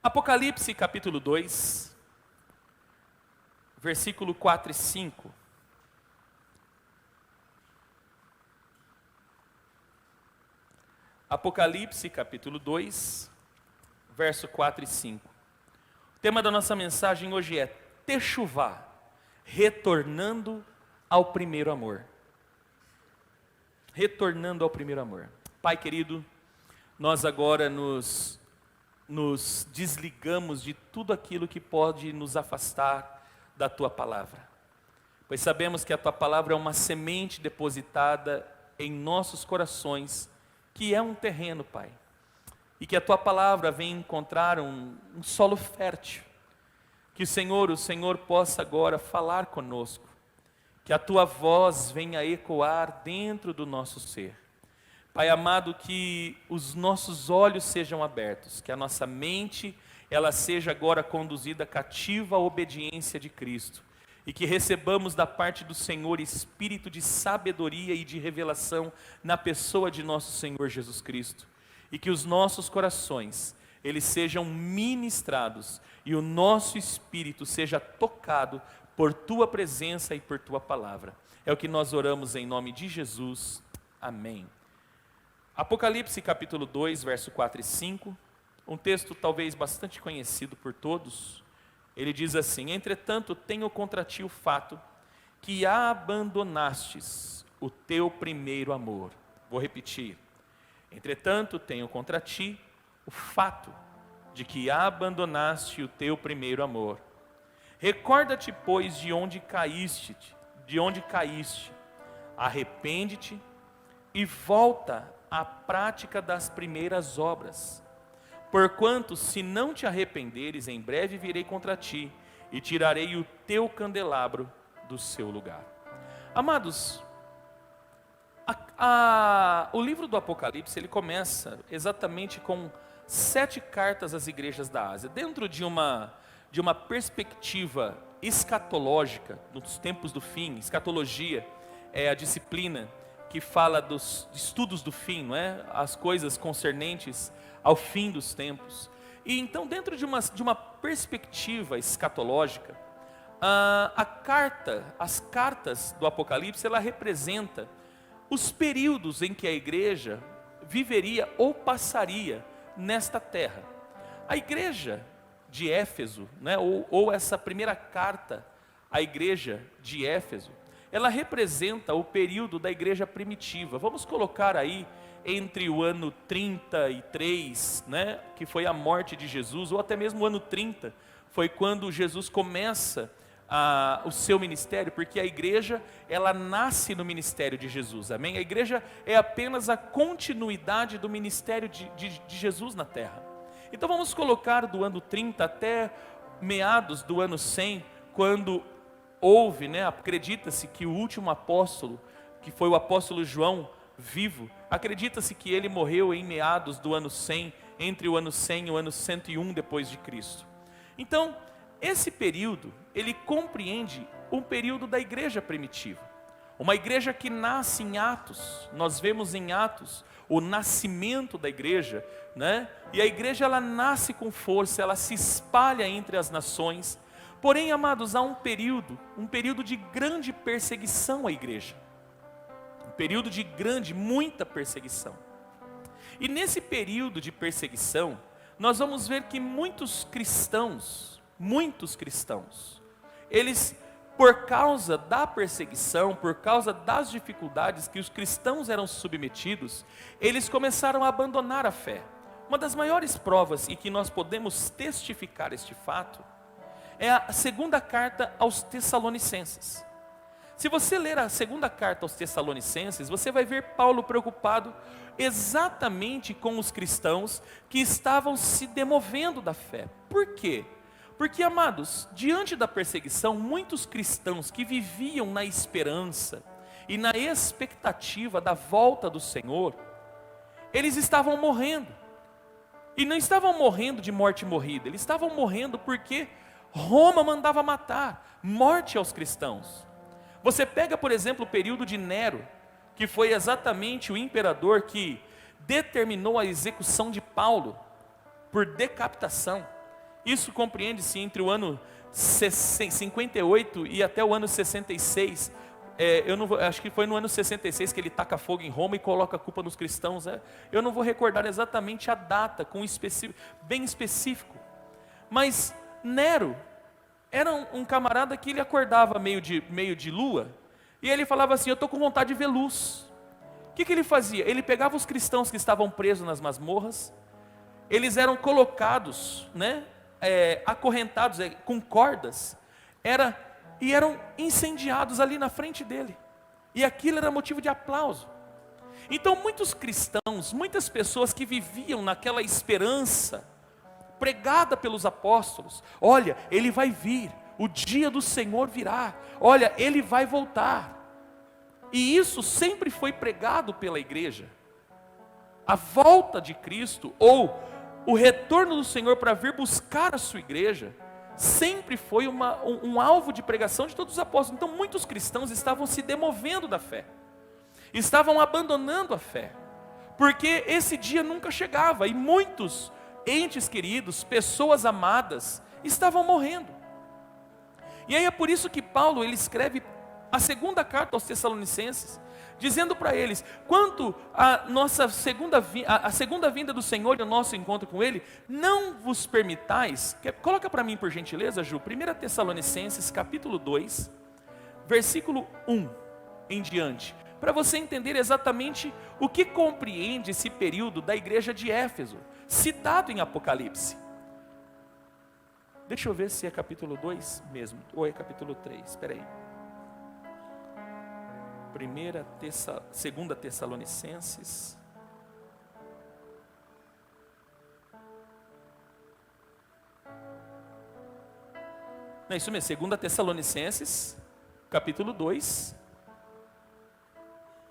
Apocalipse capítulo 2, versículo 4 e 5. Apocalipse capítulo 2, verso 4 e 5. O tema da nossa mensagem hoje é Techuvá, retornando ao primeiro amor. Retornando ao primeiro amor. Pai querido, nós agora nos desligamos de tudo aquilo que pode nos afastar da Tua Palavra. Pois sabemos que a Tua Palavra é uma semente depositada em nossos corações, que é um terreno, Pai. E que a Tua Palavra venha encontrar um solo fértil. Que o Senhor possa agora falar conosco. Que a Tua voz venha ecoar dentro do nosso ser. Pai amado, que os nossos olhos sejam abertos, que a nossa mente, ela seja agora conduzida cativa à obediência de Cristo, e que recebamos da parte do Senhor espírito de sabedoria e de revelação na pessoa de nosso Senhor Jesus Cristo, e que os nossos corações, eles sejam ministrados, e o nosso espírito seja tocado por Tua presença e por Tua palavra. É o que nós oramos em nome de Jesus. Amém. Apocalipse capítulo 2, verso 4 e 5, um texto talvez bastante conhecido por todos. Ele diz assim: entretanto tenho contra ti o fato que abandonastes o teu primeiro amor. Vou repetir: entretanto tenho contra ti o fato de que abandonaste o teu primeiro amor. Recorda-te, pois, de onde caíste, arrepende-te e volta à prática das primeiras obras. Porquanto, se não te arrependeres, em breve virei contra ti e tirarei o teu candelabro do seu lugar. Amados, o livro do Apocalipse, ele começa exatamente com 7 cartas às igrejas da Ásia, dentro de uma perspectiva escatológica, nos tempos do fim. Escatologia é a disciplina que fala dos estudos do fim, não é? As coisas concernentes ao fim dos tempos. E então, dentro de uma perspectiva escatológica, as cartas do Apocalipse, ela representa os períodos em que a igreja viveria ou passaria nesta terra. A igreja de Éfeso, né, ou essa primeira carta à igreja de Éfeso, ela representa o período da igreja primitiva. Vamos colocar aí entre o ano 33, né, que foi a morte de Jesus, ou até mesmo o ano 30, foi quando Jesus começa o seu ministério, porque a igreja, ela nasce no ministério de Jesus, amém? A igreja é apenas a continuidade do ministério de Jesus na terra. Então vamos colocar do ano 30 até meados do ano 100, quando houve, né, acredita-se que o último apóstolo, que foi o apóstolo João, vivo, acredita-se que ele morreu em meados do ano 100, entre o ano 100 e o ano 101 depois de Cristo. Então, esse período, ele compreende um período da igreja primitiva, uma igreja que nasce em Atos. Nós vemos em Atos o nascimento da igreja, né? E a igreja, ela nasce com força, ela se espalha entre as nações. Porém, amados, há um período de grande perseguição à igreja. Um período de muita perseguição. E nesse período de perseguição, nós vamos ver que muitos cristãos, eles, por causa da perseguição, por causa das dificuldades que os cristãos eram submetidos, eles começaram a abandonar a fé. Uma das maiores provas, e que nós podemos testificar este fato, é a segunda carta aos Tessalonicenses. Se você ler a segunda carta aos Tessalonicenses, você vai ver Paulo preocupado exatamente com os cristãos que estavam se demovendo da fé. Por quê? Porque, amados, diante da perseguição, muitos cristãos que viviam na esperança e na expectativa da volta do Senhor, eles estavam morrendo. E não estavam morrendo de morte morrida, eles estavam morrendo porque Roma mandava matar, morte aos cristãos. Você pega, por exemplo, o período de Nero, que foi exatamente o imperador que determinou a execução de Paulo por decapitação. Isso compreende-se entre o ano 58 e até o ano 66. Eu não vou, acho que foi no ano 66 que ele taca fogo em Roma e coloca a culpa nos cristãos. Eu não vou recordar exatamente a data bem específico. Mas Nero era um camarada que ele acordava meio de lua e ele falava assim: eu estou com vontade de ver luz. O que ele fazia? Ele pegava os cristãos que estavam presos nas masmorras, eles eram colocados, acorrentados com cordas, e eram incendiados ali na frente dele, e aquilo era motivo de aplauso. Então muitos cristãos, muitas pessoas que viviam naquela esperança, pregada pelos apóstolos: olha, ele vai vir, o dia do Senhor virá, olha, ele vai voltar. E isso sempre foi pregado pela igreja. A volta de Cristo, ou o retorno do Senhor para vir buscar a sua igreja, sempre foi um alvo de pregação de todos os apóstolos. Então muitos cristãos estavam se demovendo da fé, estavam abandonando a fé, porque esse dia nunca chegava, e muitos entes queridos, pessoas amadas, estavam morrendo. E aí é por isso que Paulo, ele escreve a segunda carta aos Tessalonicenses, dizendo para eles: quanto à nossa segunda vinda do Senhor e o nosso encontro com Ele, não vos permitais, coloca para mim por gentileza, Ju, 1 Tessalonicenses capítulo 2, versículo 1 em diante, para você entender exatamente o que compreende esse período da igreja de Éfeso, citado em Apocalipse. Deixa eu ver se é capítulo 2 mesmo, ou é capítulo 3, espera aí. 2 Tessalonicenses. Não é isso mesmo, 2 Tessalonicenses, capítulo 2.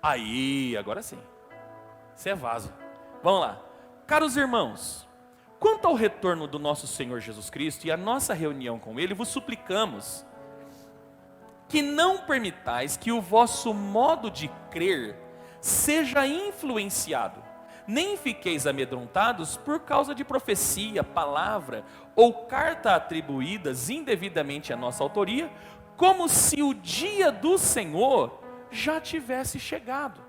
Aí, agora sim. Isso é vaso. Vamos lá. Caros irmãos, quanto ao retorno do nosso Senhor Jesus Cristo e a nossa reunião com Ele, vos suplicamos que não permitais que o vosso modo de crer seja influenciado, nem fiqueis amedrontados por causa de profecia, palavra ou carta atribuídas indevidamente à nossa autoria, como se o dia do Senhor já tivesse chegado.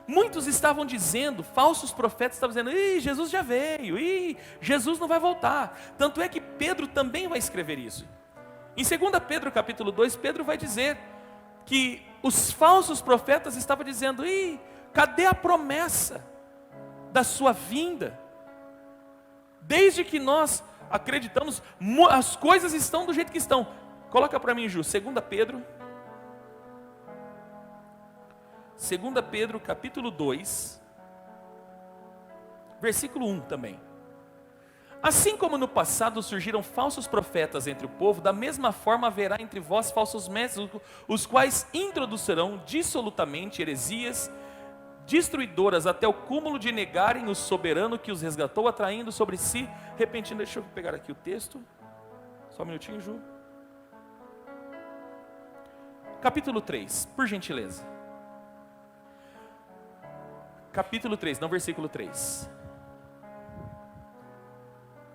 Muitos estavam dizendo, falsos profetas estavam dizendo: Jesus já veio, Jesus não vai voltar. Tanto é que Pedro também vai escrever isso. Em 2 Pedro capítulo 2, Pedro vai dizer que os falsos profetas estavam dizendo: cadê a promessa da sua vinda? Desde que nós acreditamos, as coisas estão do jeito que estão. Coloca para mim, Ju, 2 Pedro capítulo 2, versículo 1 também. Assim como no passado surgiram falsos profetas entre o povo, da mesma forma haverá entre vós falsos mestres, os quais introduzirão dissolutamente heresias destruidoras, até o cúmulo de negarem o soberano que os resgatou, atraindo sobre si repentino. Deixa eu pegar aqui o texto, só um minutinho, Ju. Capítulo 3, por gentileza. Capítulo 3, não versículo 3.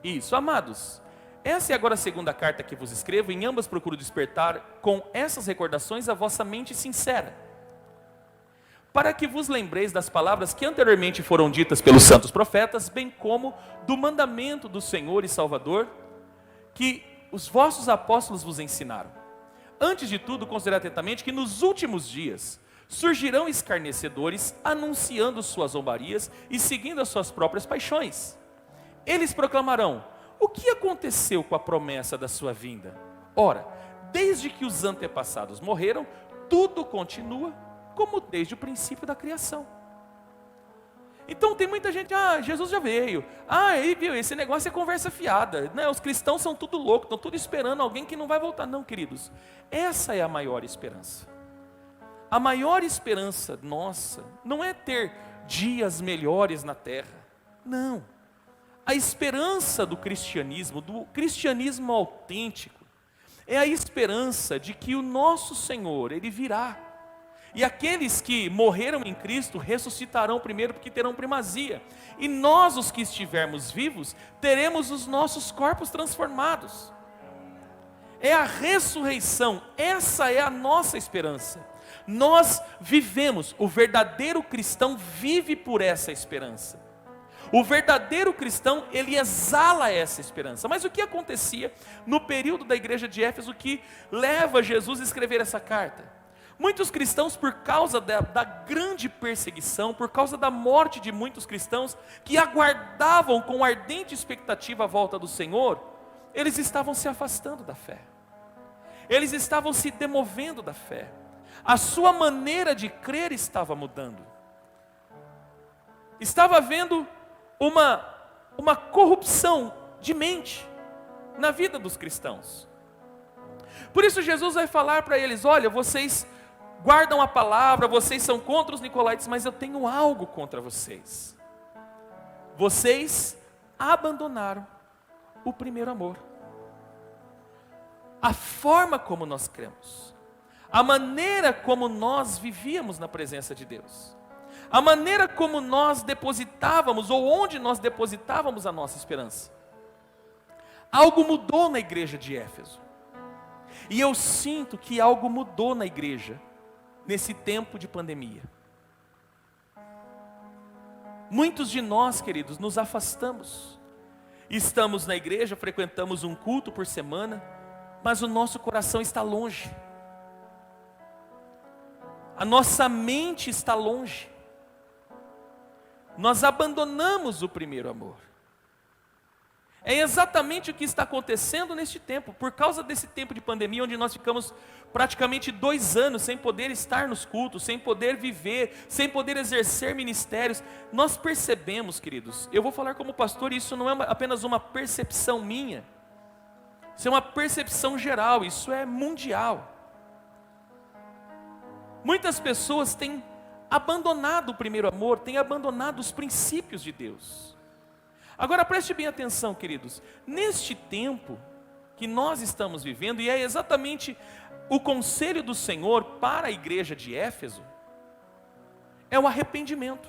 Isso, amados, essa é agora a segunda carta que vos escrevo, em ambas procuro despertar com essas recordações a vossa mente sincera, para que vos lembreis das palavras que anteriormente foram ditas pelos santos profetas, bem como do mandamento do Senhor e Salvador, que os vossos apóstolos vos ensinaram. Antes de tudo, considerai atentamente que nos últimos dias surgirão escarnecedores, anunciando suas zombarias e seguindo as suas próprias paixões. Eles proclamarão: o que aconteceu com a promessa da sua vinda? Ora, desde que os antepassados morreram, tudo continua como desde o princípio da criação. Então tem muita gente: Jesus já veio, viu, esse negócio é conversa fiada, né? Os cristãos são tudo loucos, estão tudo esperando alguém que não vai voltar. Não, queridos, essa é a maior esperança. A maior esperança nossa não é ter dias melhores na terra, não. A esperança do cristianismo autêntico, é a esperança de que o nosso Senhor, Ele virá. E aqueles que morreram em Cristo ressuscitarão primeiro, porque terão primazia. E nós, os que estivermos vivos, teremos os nossos corpos transformados. É a ressurreição, essa é a nossa esperança. Nós vivemos, o verdadeiro cristão vive por essa esperança. O verdadeiro cristão, ele exala essa esperança. Mas o que acontecia no período da igreja de Éfeso que leva Jesus a escrever essa carta? Muitos cristãos, por causa da grande perseguição, por causa da morte de muitos cristãos, que aguardavam com ardente expectativa a volta do Senhor, eles estavam se afastando da fé. Eles estavam se demovendo da fé. A sua maneira de crer estava mudando. Estava havendo uma corrupção de mente na vida dos cristãos. Por isso Jesus vai falar para eles: olha, vocês guardam a palavra, vocês são contra os nicolaítas, mas eu tenho algo contra vocês. Vocês abandonaram o primeiro amor. A forma como nós cremos, a maneira como nós vivíamos na presença de Deus, a maneira como nós depositávamos, ou onde nós depositávamos a nossa esperança. Algo mudou na igreja de Éfeso. E eu sinto que algo mudou na igreja, nesse tempo de pandemia. Muitos de nós, queridos, nos afastamos. Estamos na igreja, frequentamos um culto por semana, mas o nosso coração está longe. A nossa mente está longe. Nós abandonamos o primeiro amor. É exatamente o que está acontecendo neste tempo, por causa desse tempo de pandemia, onde nós ficamos praticamente 2 anos sem poder estar nos cultos, sem poder viver, sem poder exercer ministérios. Nós percebemos, queridos, eu vou falar como pastor, e isso não é apenas uma percepção minha, isso é uma percepção geral, isso é mundial. Muitas pessoas têm abandonado o primeiro amor, têm abandonado os princípios de Deus. Agora preste bem atenção, queridos, neste tempo que nós estamos vivendo, e é exatamente o conselho do Senhor para a igreja de Éfeso, é o arrependimento.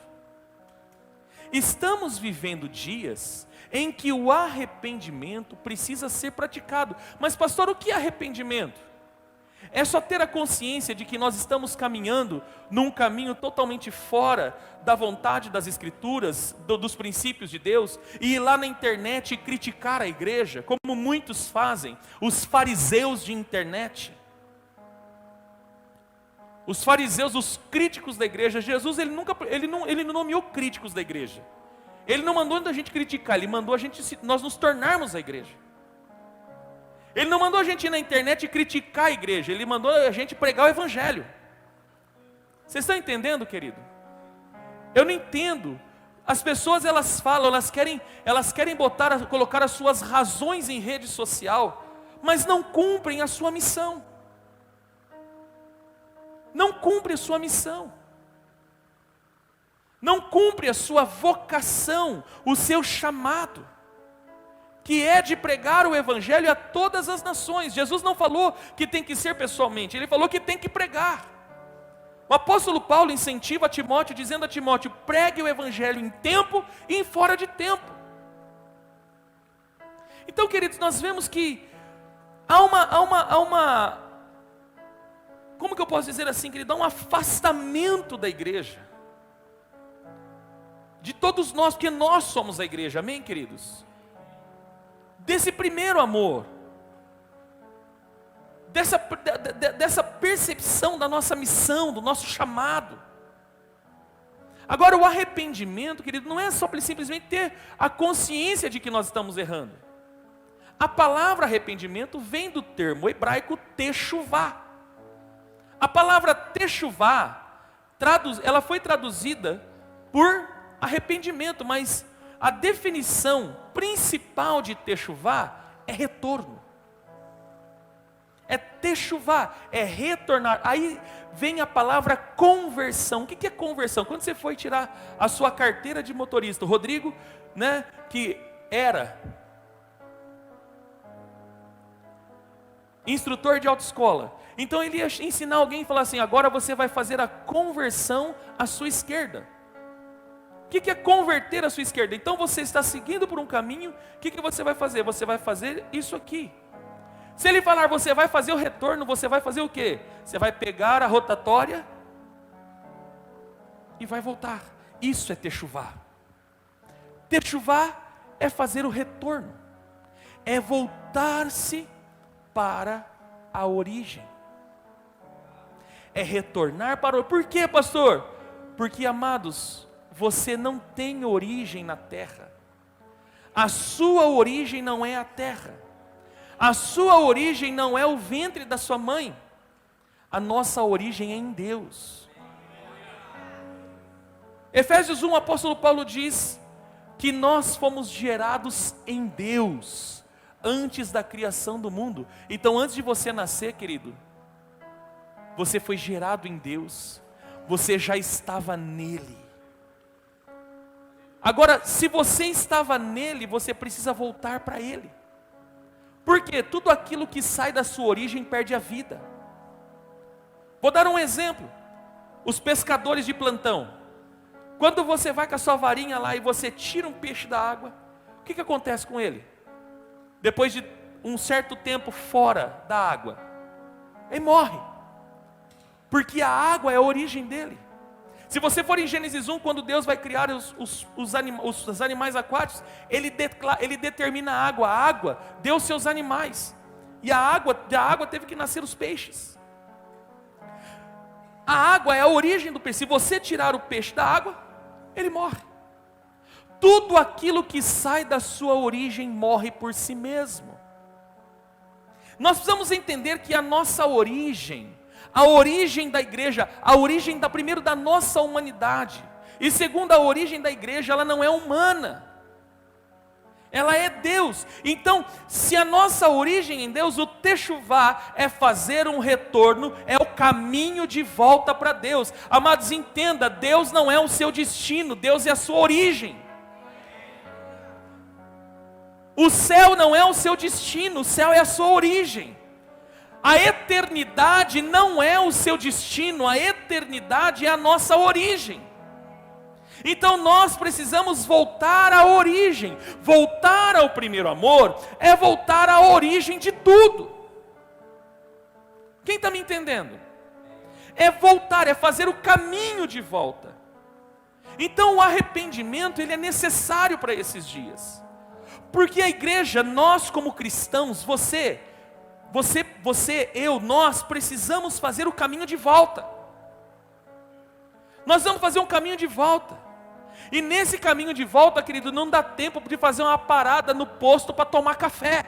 Estamos vivendo dias em que o arrependimento precisa ser praticado. Mas pastor, o que é arrependimento? É só ter a consciência de que nós estamos caminhando num caminho totalmente fora da vontade das Escrituras, dos princípios de Deus, e ir lá na internet e criticar a igreja, como muitos fazem, os fariseus de internet. Os fariseus, os críticos da igreja. Jesus, ele não nomeou críticos da igreja. Ele não mandou a gente criticar, ele mandou nós nos tornarmos a igreja. Ele não mandou a gente ir na internet e criticar a igreja, ele mandou a gente pregar o evangelho. Vocês estão entendendo, querido? Eu não entendo. As pessoas, elas falam, elas querem colocar as suas razões em rede social, mas não cumprem a sua missão. Não cumpre a sua missão. Não cumpre a sua vocação, o seu chamado, que é de pregar o evangelho a todas as nações. Jesus não falou que tem que ser pessoalmente, ele falou que tem que pregar. O apóstolo Paulo incentiva Timóteo, dizendo a Timóteo: pregue o evangelho em tempo e em fora de tempo. Então, queridos, nós vemos que há uma como que eu posso dizer assim, querido? Há um afastamento da igreja, de todos nós, porque nós somos a igreja, amém, queridos? Desse primeiro amor, dessa percepção da nossa missão, do nosso chamado. Agora, o arrependimento, querido, não é só simplesmente ter a consciência de que nós estamos errando. A palavra arrependimento vem do termo hebraico techuvá. A palavra techuvá, ela foi traduzida por arrependimento, mas a definição principal de techuvá é retorno. É techuvá, é retornar. Aí vem a palavra conversão. O que é conversão? Quando você foi tirar a sua carteira de motorista, o Rodrigo, que era instrutor de autoescola. Então ele ia ensinar alguém e falar assim: agora você vai fazer a conversão à sua esquerda. O que é converter a sua esquerda? Então você está seguindo por um caminho, o que você vai fazer? Você vai fazer isso aqui. Se ele falar você vai fazer o retorno, você vai fazer o quê? Você vai pegar a rotatória e vai voltar. Isso é techuvá. Techuvá é fazer o retorno, é voltar-se para a origem, é retornar para o... Por quê, pastor? Porque, amados, você não tem origem na terra. A sua origem não é a terra. A sua origem não é o ventre da sua mãe. A nossa origem é em Deus. Efésios 1, o apóstolo Paulo diz que nós fomos gerados em Deus antes da criação do mundo. Então, antes de você nascer, querido, você foi gerado em Deus. Você já estava nele. Agora, se você estava nele, você precisa voltar para ele. Porque tudo aquilo que sai da sua origem perde a vida. Vou dar um exemplo. Os pescadores de plantão. Quando você vai com a sua varinha lá e você tira um peixe da água, o que acontece com ele? Depois de um certo tempo fora da água, ele morre. Porque a água é a origem dele. Se você for em Gênesis 1, quando Deus vai criar os animais aquáticos, Ele determina a água deu seus animais, e da água teve que nascer os peixes. A água é a origem do peixe. Se você tirar o peixe da água, ele morre. Tudo aquilo que sai da sua origem morre por si mesmo. Nós precisamos entender que a nossa origem, a origem da igreja, a origem primeiro da nossa humanidade, e segundo a origem da igreja, ela não é humana, ela é Deus. Então, se a nossa origem em Deus, o techuvá é fazer um retorno, é o caminho de volta para Deus. Amados, entenda, Deus não é o seu destino, Deus é a sua origem. O céu não é o seu destino, o céu é a sua origem. A eternidade não é o seu destino, a eternidade é a nossa origem. Então nós precisamos voltar à origem. Voltar ao primeiro amor é voltar à origem de tudo. Quem está me entendendo? É voltar, é fazer o caminho de volta. Então o arrependimento, ele é necessário para esses dias. Porque a igreja, nós como cristãos, você, eu, nós precisamos fazer o caminho de volta. Nós vamos fazer um caminho de volta. E nesse caminho de volta, querido, não dá tempo de fazer uma parada no posto para tomar café.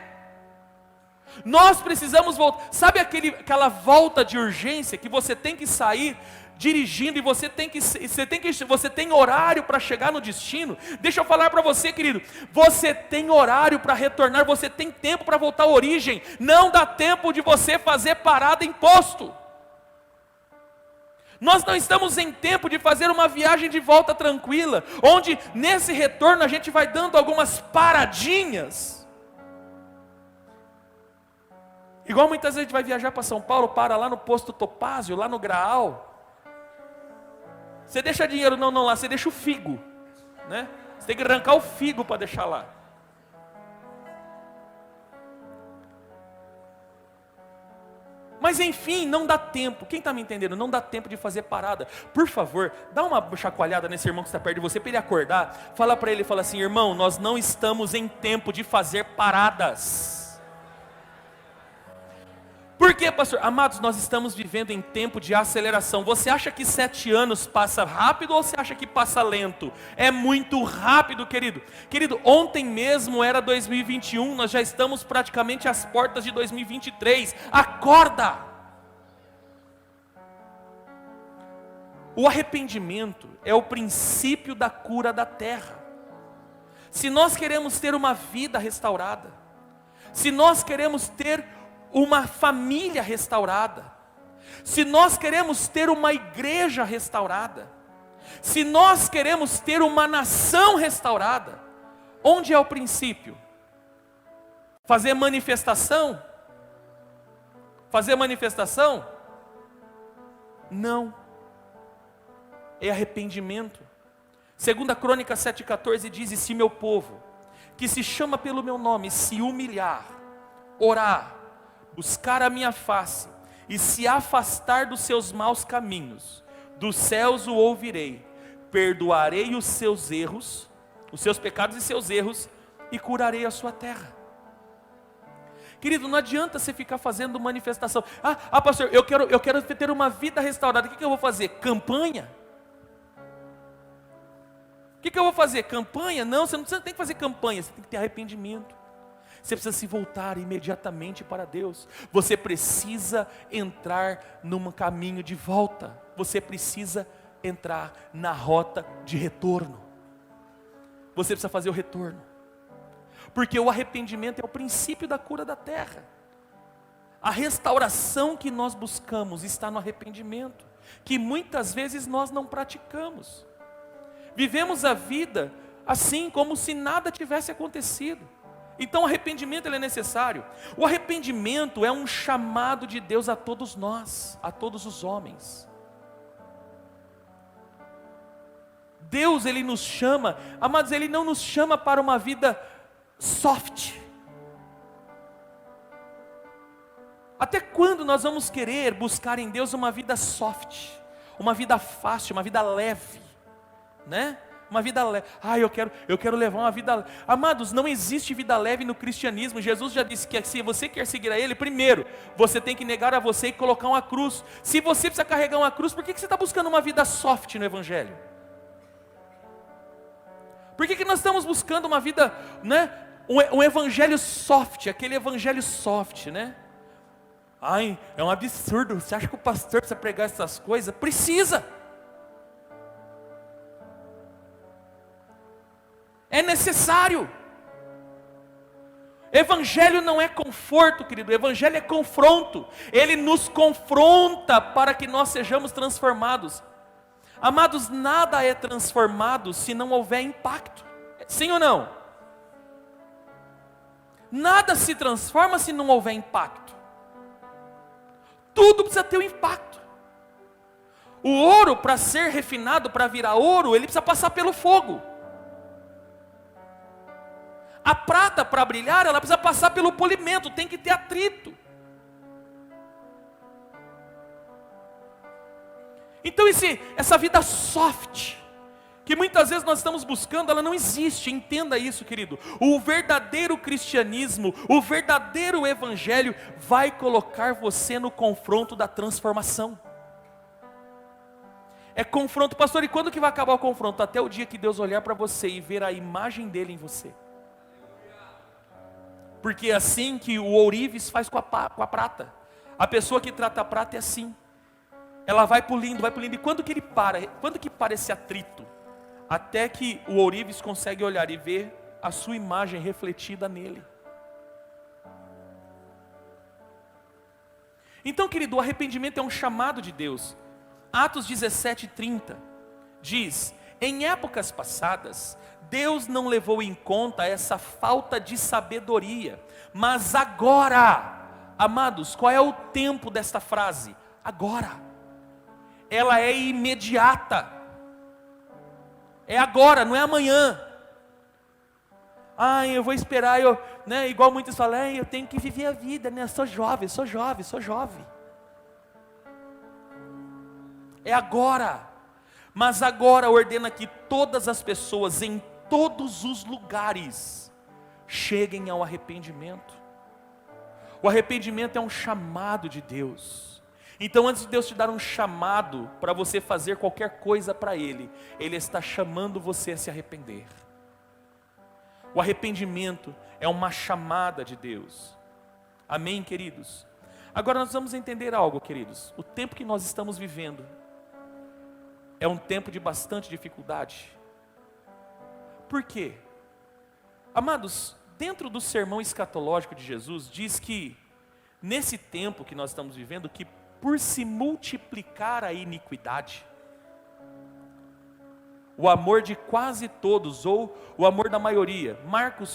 Nós precisamos voltar. Sabe aquela volta de urgência que você tem que sair dirigindo e você tem horário para chegar no destino? Deixa eu falar para você, querido, você tem horário para retornar, você tem tempo para voltar à origem. Não dá tempo de você fazer parada em posto. Nós não estamos em tempo de fazer uma viagem de volta tranquila, onde nesse retorno a gente vai dando algumas paradinhas. Igual muitas vezes a gente vai viajar para São Paulo, para lá no posto Topázio, lá no Graal. Você deixa dinheiro, não lá, você deixa o figo, né? Você tem que arrancar o figo para deixar lá. Mas enfim, não dá tempo. Quem está me entendendo? Não dá tempo de fazer parada. Por favor, dá uma chacoalhada nesse irmão que está perto de você, para ele acordar. Fala para ele, fala assim: irmão, nós não estamos em tempo de fazer paradas. Por quê, pastor? Amados, nós estamos vivendo em tempo de aceleração. Você acha que 7 anos passa rápido ou você acha que passa lento? É muito rápido, querido. Querido, ontem mesmo era 2021, nós já estamos praticamente às portas de 2023. Acorda! O arrependimento é o princípio da cura da terra. Se nós queremos ter uma vida restaurada, se nós queremos ter uma família restaurada, se nós queremos ter uma igreja restaurada, se nós queremos ter uma nação restaurada, onde é o princípio? Fazer manifestação? Fazer manifestação? Não. É arrependimento. 2 Crônicas 7,14 diz: e se meu povo, que se chama pelo meu nome, se humilhar, orar, buscar a minha face, e se afastar dos seus maus caminhos, dos céus o ouvirei, perdoarei os seus erros, os seus pecados e seus erros, e curarei a sua terra. Querido, não adianta você ficar fazendo manifestação. Pastor, eu quero ter uma vida restaurada. O que eu vou fazer? Campanha? O que eu vou fazer? Campanha? Não, você não tem que fazer campanha, você tem que ter arrependimento. Você precisa se voltar imediatamente para Deus. Você precisa entrar num caminho de volta. Você precisa entrar na rota de retorno. Você precisa fazer o retorno. Porque o arrependimento é o princípio da cura da terra. A restauração que nós buscamos está no arrependimento, que muitas vezes nós não praticamos. Vivemos a vida assim, como se nada tivesse acontecido. Então o arrependimento ele é necessário. O arrependimento é um chamado de Deus a todos nós, a todos os homens. Deus ele nos chama, amados, ele não nos chama para uma vida soft. Até quando nós vamos querer buscar em Deus uma vida soft, uma vida fácil, uma vida leve, né? Uma vida leve. Eu quero levar uma vida. Amados, não existe vida leve no cristianismo. Jesus já disse que se você quer seguir a Ele, primeiro, você tem que negar a você e colocar uma cruz. Se você precisa carregar uma cruz, por que você está buscando uma vida soft no Evangelho? Por que nós estamos buscando uma vida, né? Um evangelho soft, aquele evangelho soft, né? É um absurdo. Você acha que o pastor precisa pregar essas coisas? Precisa. É necessário. Evangelho não é conforto, querido. Evangelho é confronto. Ele nos confronta para que nós sejamos transformados. Amados, nada é transformado se não houver impacto. Sim ou não? Nada se transforma se não houver impacto. Tudo precisa ter um impacto. O ouro, para ser refinado, para virar ouro, ele precisa passar pelo fogo. A prata, para brilhar, ela precisa passar pelo polimento, tem que ter atrito. Então essa vida soft, que muitas vezes nós estamos buscando, ela não existe. Entenda isso, querido. O verdadeiro cristianismo, o verdadeiro evangelho vai colocar você no confronto da transformação. É confronto, pastor, e quando que vai acabar o confronto? Até o dia que Deus olhar para você e ver a imagem dele em você. Porque é assim que o ourives faz com a prata. A pessoa que trata a prata é assim. Ela vai pulindo, e quando que ele para? Quando que para esse atrito? Até que o ourives consegue olhar e ver a sua imagem refletida nele. Então, querido, o arrependimento é um chamado de Deus. Atos 17:30 diz: em épocas passadas, Deus não levou em conta essa falta de sabedoria, mas agora, amados, qual é o tempo desta frase? Agora. Ela é imediata. É agora, não é amanhã. Eu vou esperar, igual muitos falam, eu tenho que viver a vida, né? Sou jovem. É agora. Mas agora ordena que todas as pessoas em todos os lugares cheguem ao arrependimento. O arrependimento é um chamado de Deus. Então, antes de Deus te dar um chamado para você fazer qualquer coisa para Ele, Ele está chamando você a se arrepender. O arrependimento é uma chamada de Deus. Amém, queridos? Agora nós vamos entender algo, queridos. O tempo que nós estamos vivendo é um tempo de bastante dificuldade. Por quê? Amados, dentro do sermão escatológico de Jesus, diz que nesse tempo que nós estamos vivendo, que por se multiplicar a iniquidade, o amor de quase todos, ou o amor da maioria.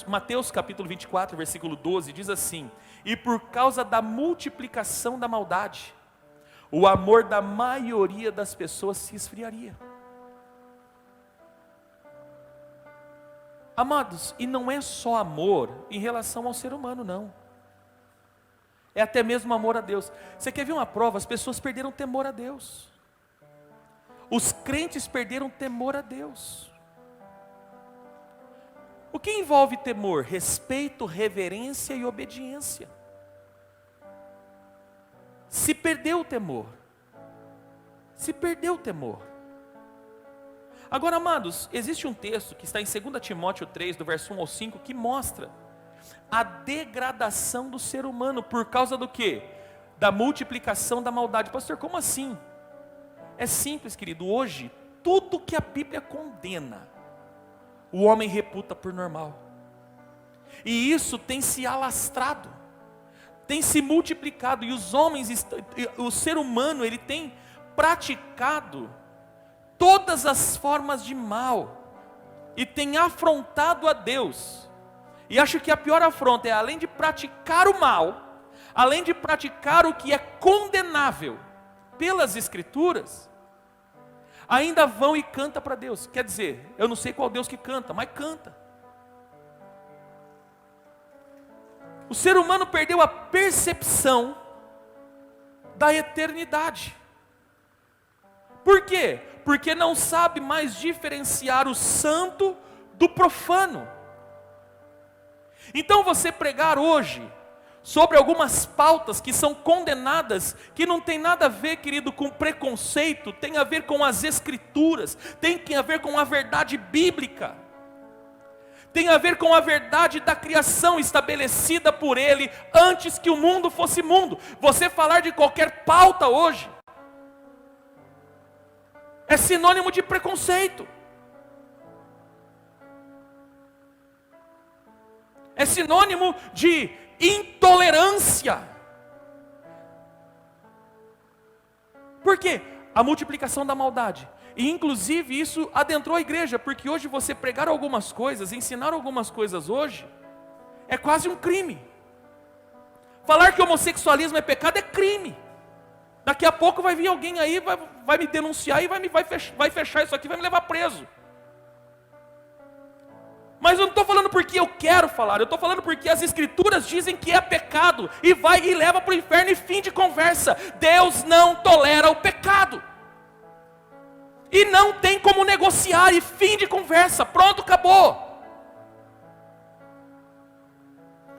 Mateus capítulo 24, versículo 12, diz assim: e por causa da multiplicação da maldade, o amor da maioria das pessoas se esfriaria. Amados, e não é só amor em relação ao ser humano, não. É até mesmo amor a Deus. Você quer ver uma prova? As pessoas perderam temor a Deus. Os crentes perderam temor a Deus. O que envolve temor? Respeito, reverência e obediência. Se perdeu o temor. Se perdeu o temor. Agora, amados, existe um texto que está em 2 Timóteo 3, do verso 1 ao 5, que mostra a degradação do ser humano por causa do quê? Da multiplicação da maldade. Pastor, como assim? É simples, querido. Hoje, tudo que a Bíblia condena, o homem reputa por normal. E isso tem se alastrado, tem se multiplicado. E os homens, o ser humano, ele tem praticado todas as formas de mal, e tem afrontado a Deus. E acho que a pior afronta é, além de praticar o mal, além de praticar o que é condenável pelas Escrituras, ainda vão e canta para Deus. Quer dizer, eu não sei qual Deus que canta, mas canta. O ser humano perdeu a percepção da eternidade. Por quê? Porque não sabe mais diferenciar o santo do profano. Então você pregar hoje sobre algumas pautas que são condenadas, que não tem nada a ver, querido, com preconceito, tem a ver com as Escrituras, tem a ver com a verdade bíblica, tem a ver com a verdade da criação estabelecida por Ele antes que o mundo fosse mundo. Você falar de qualquer pauta hoje é sinônimo de preconceito, é sinônimo de intolerância. Por quê? A multiplicação da maldade. E inclusive isso adentrou a igreja, porque hoje você pregar algumas coisas, ensinar algumas coisas hoje, é quase um crime. Falar que homossexualismo é pecado é crime. Daqui a pouco vai vir alguém aí, vai me denunciar e vai fechar isso aqui, vai me levar preso. Mas eu não estou falando porque eu quero falar, eu estou falando porque as Escrituras dizem que é pecado, e vai e leva para o inferno, e fim de conversa. Deus não tolera o pecado, e não tem como negociar, e fim de conversa, pronto, acabou.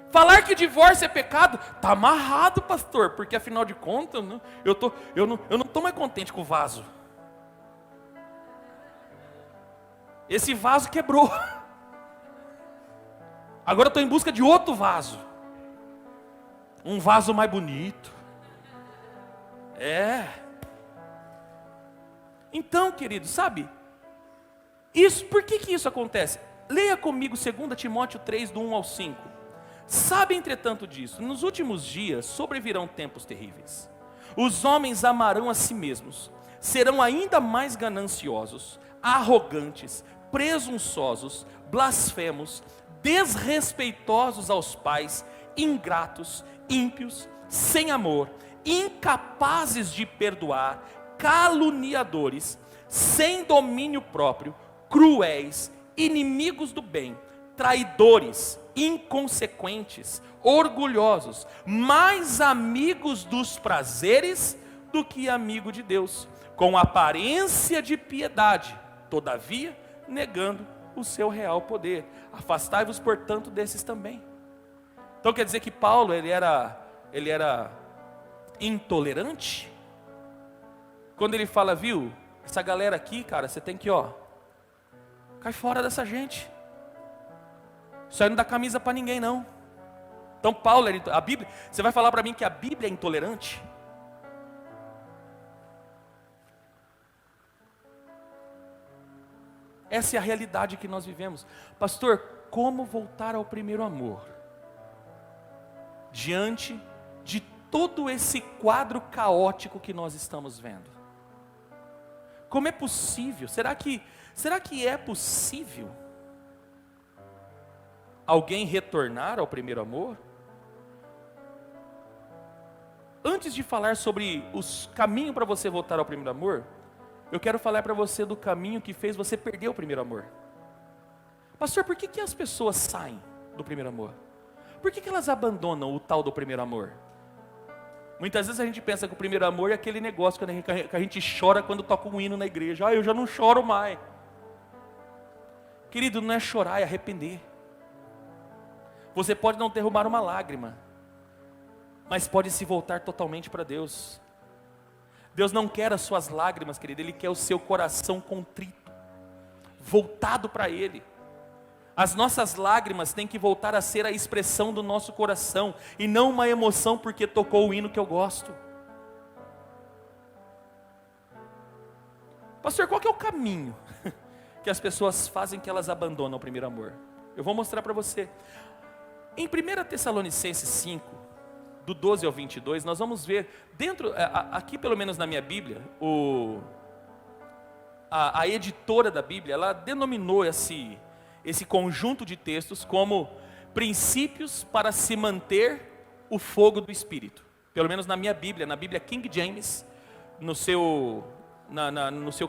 Falar que divórcio é pecado, está amarrado, pastor, porque afinal de contas, eu não estou mais contente com o vaso. Esse vaso quebrou. Agora eu estou em busca de outro vaso. Um vaso mais bonito. Então, querido, sabe? Por que isso acontece? Leia comigo 2 Timóteo 3, do 1 ao 5. Sabe, entretanto, disso, nos últimos dias sobrevirão tempos terríveis. Os homens amarão a si mesmos, serão ainda mais gananciosos, arrogantes, presunçosos, blasfemos, desrespeitosos aos pais, ingratos, ímpios, sem amor, incapazes de perdoar, caluniadores, sem domínio próprio, cruéis, inimigos do bem, traidores, inconsequentes, orgulhosos, mais amigos dos prazeres do que amigo de Deus, com aparência de piedade, todavia negando o seu real poder. Afastai-vos, portanto, desses também. Então quer dizer que Paulo ele era intolerante? Quando ele fala, viu, essa galera aqui, cara, você tem que, cai fora dessa gente. Isso aí não dá camisa para ninguém, não. Então Paulo, a Bíblia, você vai falar para mim que a Bíblia é intolerante? Essa é a realidade que nós vivemos. Pastor, como voltar ao primeiro amor? Diante de todo esse quadro caótico que nós estamos vendo. Como é possível? Será que é possível alguém retornar ao primeiro amor? Antes de falar sobre os caminhos para você voltar ao primeiro amor, eu quero falar para você do caminho que fez você perder o primeiro amor. Pastor, por que as pessoas saem do primeiro amor? Por que elas abandonam o tal do primeiro amor? Muitas vezes a gente pensa que o primeiro amor é aquele negócio que a gente chora quando toca um hino na igreja. Eu já não choro mais. Querido, não é chorar, é arrepender. Você pode não derramar uma lágrima, mas pode se voltar totalmente para Deus. Deus não quer as suas lágrimas, querido, Ele quer o seu coração contrito, voltado para Ele. As nossas lágrimas têm que voltar a ser a expressão do nosso coração, e não uma emoção porque tocou o hino que eu gosto. Pastor, qual que é o caminho que as pessoas fazem que elas abandonam o primeiro amor? Eu vou mostrar para você. Em 1 Tessalonicenses 5, do 12 ao 22, nós vamos ver, aqui pelo menos na minha Bíblia, a editora da Bíblia, ela denominou esse conjunto de textos como princípios para se manter o fogo do Espírito. Pelo menos na minha Bíblia, na Bíblia King James, no seu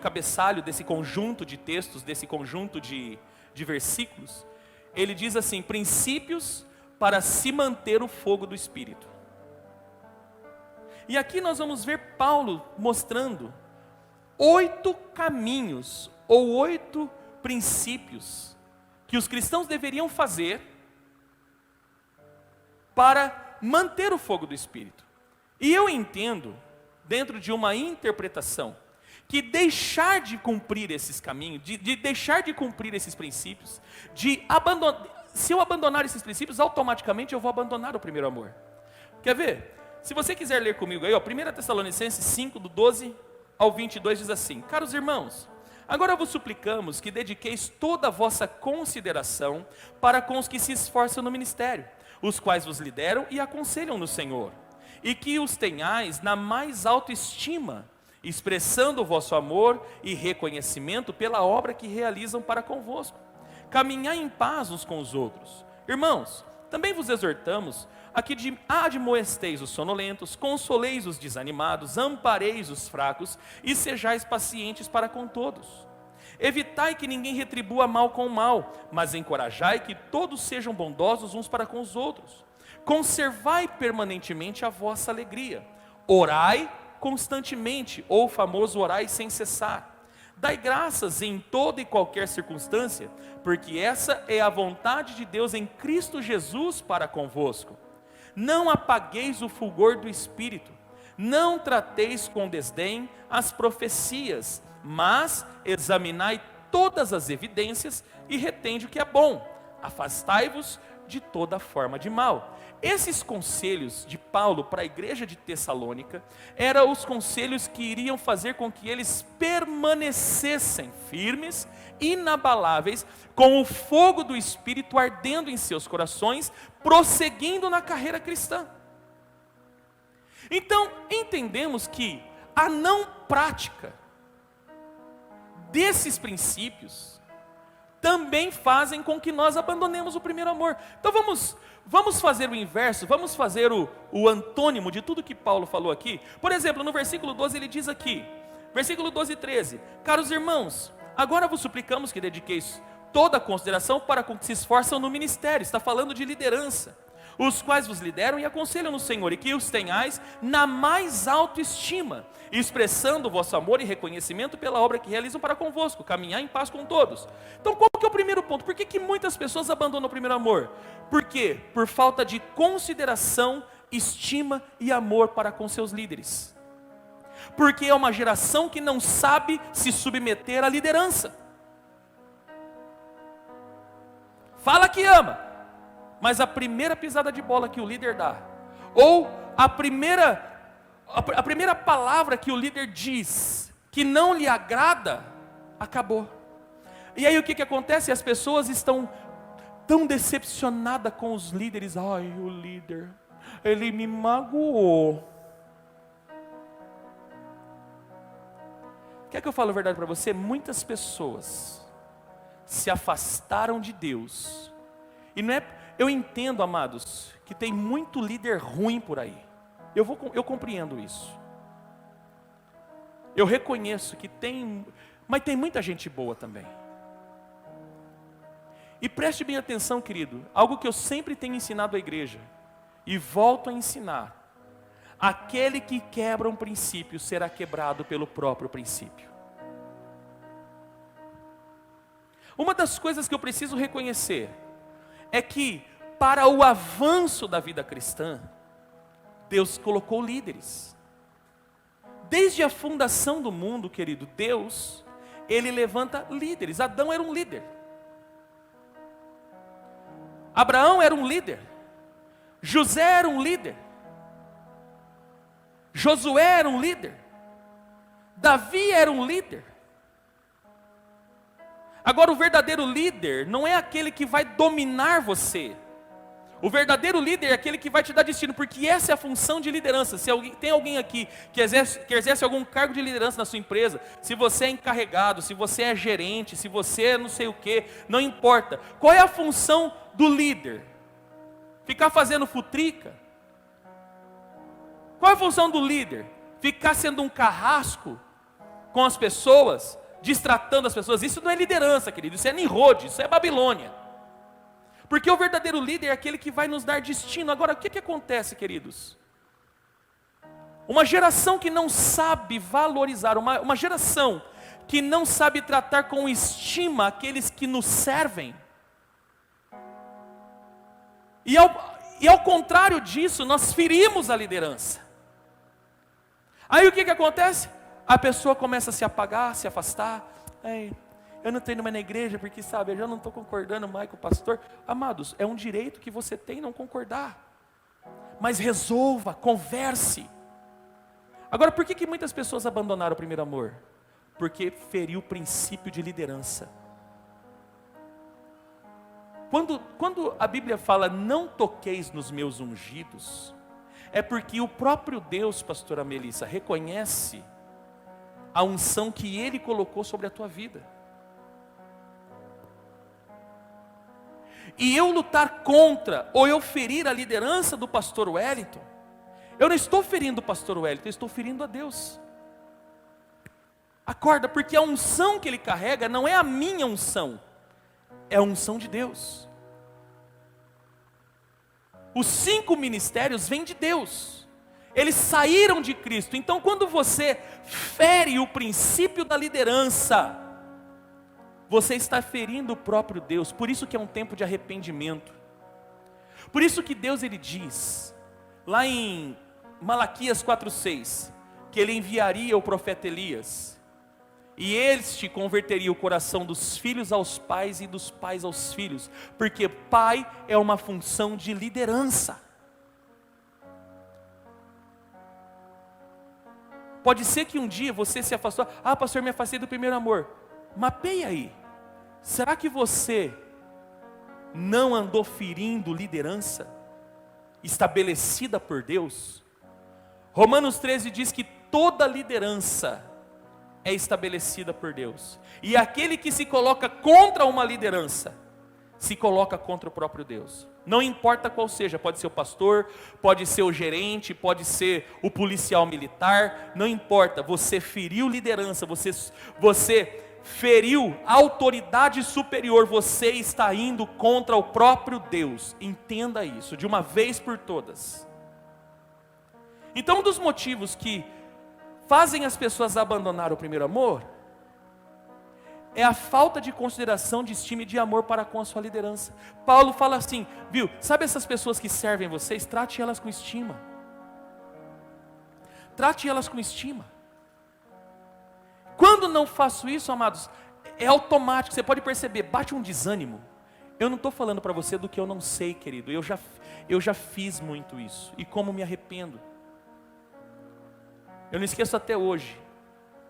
cabeçalho desse conjunto de textos, desse conjunto de versículos, ele diz assim: princípios para se manter o fogo do Espírito. E aqui nós vamos ver Paulo mostrando 8 caminhos, ou 8 princípios, que os cristãos deveriam fazer para manter o fogo do Espírito. E eu entendo, dentro de uma interpretação, que deixar de cumprir esses caminhos, de deixar de cumprir esses princípios, se eu abandonar esses princípios, automaticamente eu vou abandonar o primeiro amor. Quer ver? Se você quiser ler comigo aí, 1 Tessalonicenses 5, do 12 ao 22, diz assim: caros irmãos, agora vos suplicamos que dediqueis toda a vossa consideração para com os que se esforçam no ministério, os quais vos lideram e aconselham no Senhor, e que os tenhais na mais alta estima, expressando o vosso amor e reconhecimento pela obra que realizam para convosco. Caminhai em paz uns com os outros. Irmãos, também vos exortamos a que admoesteis os sonolentos, consoleis os desanimados, ampareis os fracos e sejais pacientes para com todos. Evitai que ninguém retribua mal com mal, mas encorajai que todos sejam bondosos uns para com os outros. Conservai permanentemente a vossa alegria. Orai constantemente, ou o famoso orai sem cessar. Dai graças em toda e qualquer circunstância, porque essa é a vontade de Deus em Cristo Jesus para convosco. Não apagueis o fulgor do Espírito, não trateis com desdém as profecias, mas examinai todas as evidências e retende o que é bom. Afastai-vos de toda forma de mal. Esses conselhos de Paulo para a igreja de Tessalônica eram os conselhos que iriam fazer com que eles permanecessem firmes, inabaláveis, com o fogo do Espírito ardendo em seus corações, prosseguindo na carreira cristã. Então, entendemos que a não prática desses princípios também fazem com que nós abandonemos o primeiro amor. Então vamos fazer o inverso, vamos fazer o antônimo de tudo que Paulo falou aqui. Por exemplo, no versículo 12 ele diz aqui, versículo 12 e 13: caros irmãos, agora vos suplicamos que dediqueis toda a consideração para com que se esforçam no ministério. Está falando de liderança, os quais vos lideram e aconselham no Senhor, e que os tenhais na mais alta estima, expressando o vosso amor e reconhecimento pela obra que realizam para convosco, caminhar em paz com todos. Então qual que é o primeiro ponto? Por que muitas pessoas abandonam o primeiro amor? Por quê? Por falta de consideração, estima e amor para com seus líderes. Porque é uma geração que não sabe se submeter à liderança. Fala que ama, mas a primeira pisada de bola que o líder dá, ou a primeira palavra que o líder diz que não lhe agrada, acabou. E aí o que acontece? As pessoas estão tão decepcionadas com os líderes. Ai, o líder, ele me magoou. Quer que eu fale a verdade para você? Muitas pessoas se afastaram de Deus. E não é, eu entendo, amados, que tem muito líder ruim por aí. Eu compreendo isso. Eu reconheço que tem, mas tem muita gente boa também. E preste bem atenção, querido, algo que eu sempre tenho ensinado à igreja, e volto a ensinar: aquele que quebra um princípio será quebrado pelo próprio princípio. Uma das coisas que eu preciso reconhecer é que, para o avanço da vida cristã, Deus colocou líderes. Desde a fundação do mundo, querido, Deus, Ele levanta líderes. Adão era um líder. Abraão era um líder. José era um líder. Josué era um líder. Davi era um líder. Agora, o verdadeiro líder não é aquele que vai dominar você. O verdadeiro líder é aquele que vai te dar destino, porque essa é a função de liderança. Se tem alguém aqui que exerce algum cargo de liderança na sua empresa, se você é encarregado, se você é gerente, se você é não sei o que, não importa. Qual é a função do líder? Ficar fazendo futrica? Qual é a função do líder? Ficar sendo um carrasco com as pessoas, distratando as pessoas? Isso não é liderança, querido, isso é Nimrod, isso é Babilônia. Porque o verdadeiro líder é aquele que vai nos dar destino. Agora, o que acontece, queridos? Uma geração que não sabe valorizar, uma geração que não sabe tratar com estima aqueles que nos servem. E ao contrário disso, nós ferimos a liderança. Aí o que acontece? A pessoa começa a se apagar, se afastar. Eu não estou indo mais na igreja porque, sabe, eu já não estou concordando mais com o pastor. Amados, é um direito que você tem não concordar. Mas resolva, converse. Agora, por que muitas pessoas abandonaram o primeiro amor? Porque feriu o princípio de liderança. Quando a Bíblia fala, não toqueis nos meus ungidos, é porque o próprio Deus, pastora Melissa, reconhece a unção que Ele colocou sobre a tua vida. E eu lutar contra, ou eu ferir a liderança do pastor Wellington, eu não estou ferindo o pastor Wellington, eu estou ferindo a Deus. Acorda, porque a unção que ele carrega não é a minha unção, é a unção de Deus. Os 5 ministérios vêm de Deus, eles saíram de Cristo. Então, quando você fere o princípio da liderança, você está ferindo o próprio Deus. Por isso que é um tempo de arrependimento. Por isso que Deus, Ele diz, lá em Malaquias 4:6, que Ele enviaria o profeta Elias, e este converteria o coração dos filhos aos pais e dos pais aos filhos, porque pai é uma função de liderança. Pode ser que um dia você se afastou, pastor, me afastei do primeiro amor. Mapeia aí, será que você não andou ferindo liderança estabelecida por Deus? Romanos 13 diz que toda liderança é estabelecida por Deus, e aquele que se coloca contra uma liderança, se coloca contra o próprio Deus. Não importa qual seja, pode ser o pastor, pode ser o gerente, pode ser o policial militar, não importa, você feriu liderança, você feriu autoridade superior, você está indo contra o próprio Deus. Entenda isso, de uma vez por todas. Então, um dos motivos que fazem as pessoas abandonar o primeiro amor é a falta de consideração, de estima e de amor para com a sua liderança. Paulo fala assim, viu, sabe essas pessoas que servem vocês? Trate elas com estima. Trate elas com estima. Quando não faço isso, amados, é automático, você pode perceber, bate um desânimo. Eu não estou falando para você do que eu não sei, querido, eu já fiz muito isso, e como me arrependo. Eu não esqueço até hoje,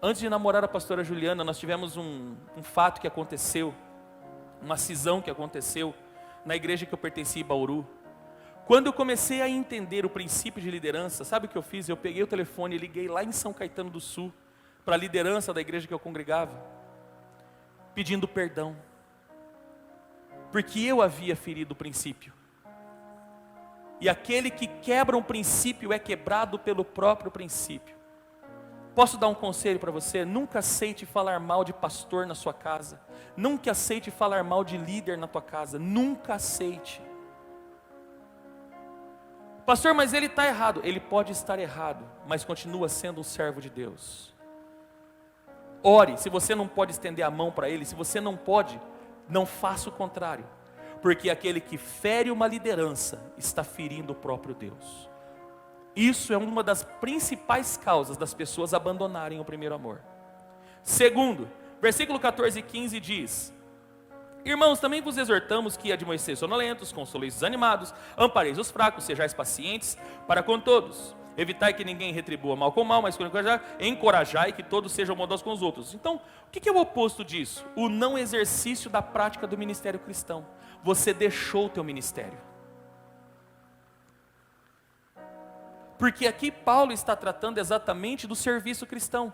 antes de namorar a pastora Juliana, nós tivemos um fato que aconteceu, uma cisão que aconteceu, na igreja que eu pertencia em Bauru. Quando eu comecei a entender o princípio de liderança, sabe o que eu fiz? Eu peguei o telefone e liguei lá em São Caetano do Sul, para a liderança da igreja que eu congregava, pedindo perdão, porque eu havia ferido o princípio. E aquele que quebra um princípio é quebrado pelo próprio princípio. Posso dar um conselho para você? Nunca aceite falar mal de pastor na sua casa. Nunca aceite falar mal de líder na tua casa. Nunca aceite. Pastor, mas ele está errado. Ele pode estar errado, mas continua sendo um servo de Deus. Ore. Se você não pode estender a mão para ele, se você não pode, não faça o contrário. Porque aquele que fere uma liderança está ferindo o próprio Deus. Isso é uma das principais causas das pessoas abandonarem o primeiro amor. Segundo, versículo 14 e 15 diz: irmãos, também vos exortamos que admoesteis sonolentos, consoleis os desanimados, ampareis os fracos, sejais pacientes para com todos. Evitai que ninguém retribua mal com mal, mas encorajai que todos sejam bondosos com os outros. Então, o que é o oposto disso? O não exercício da prática do ministério cristão. Você deixou o teu ministério. Porque aqui Paulo está tratando exatamente do serviço cristão.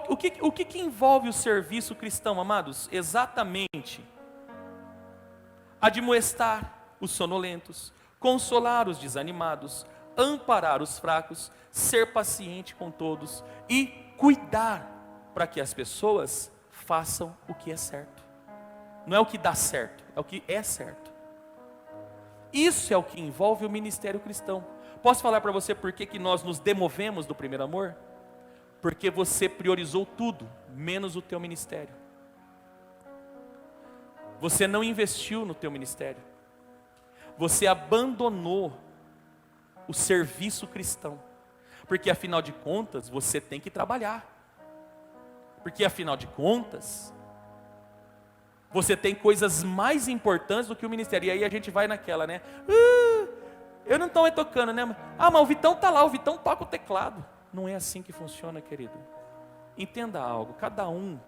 O que envolve o serviço cristão, amados? Exatamente admoestar os sonolentos, consolar os desanimados, amparar os fracos, ser paciente com todos e cuidar para que as pessoas façam o que é certo. Não é o que dá certo, é o que é certo. Isso é o que envolve o ministério cristão. Posso falar para você por que nós nos demovemos do primeiro amor? Porque você priorizou tudo, menos o teu ministério. Você não investiu no teu ministério. Você abandonou o serviço cristão. Porque afinal de contas, você tem que trabalhar. Porque afinal de contas, você tem coisas mais importantes do que o ministério. E aí a gente vai naquela, né? Eu não estou tocando, né? Mas o Vitão está lá, o Vitão toca o teclado. Não é assim que funciona, querido. Entenda algo, cada um,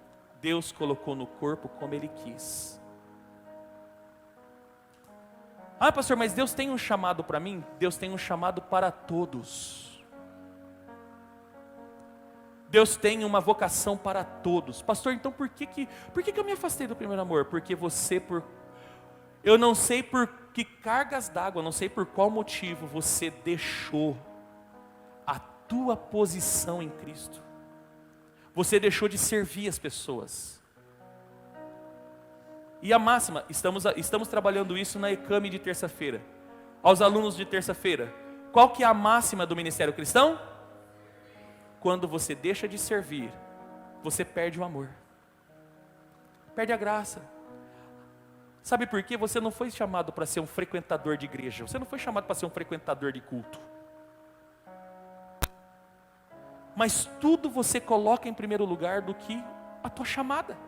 Deus colocou no corpo como Ele quis. Pastor, mas Deus tem um chamado para mim? Deus tem um chamado para todos. Deus tem uma vocação para todos. Pastor, então por que eu me afastei do primeiro amor? Porque eu não sei por que cargas d'água, não sei por qual motivo você deixou a tua posição em Cristo. Você deixou de servir as pessoas. E a máxima, estamos trabalhando isso na ECAME de terça-feira. Aos alunos de terça-feira, qual que é a máxima do ministério cristão? Quando você deixa de servir, você perde o amor. Perde a graça. Sabe por quê? Você não foi chamado para ser um frequentador de igreja. Você não foi chamado para ser um frequentador de culto. Mas tudo você coloca em primeiro lugar do que a tua chamada.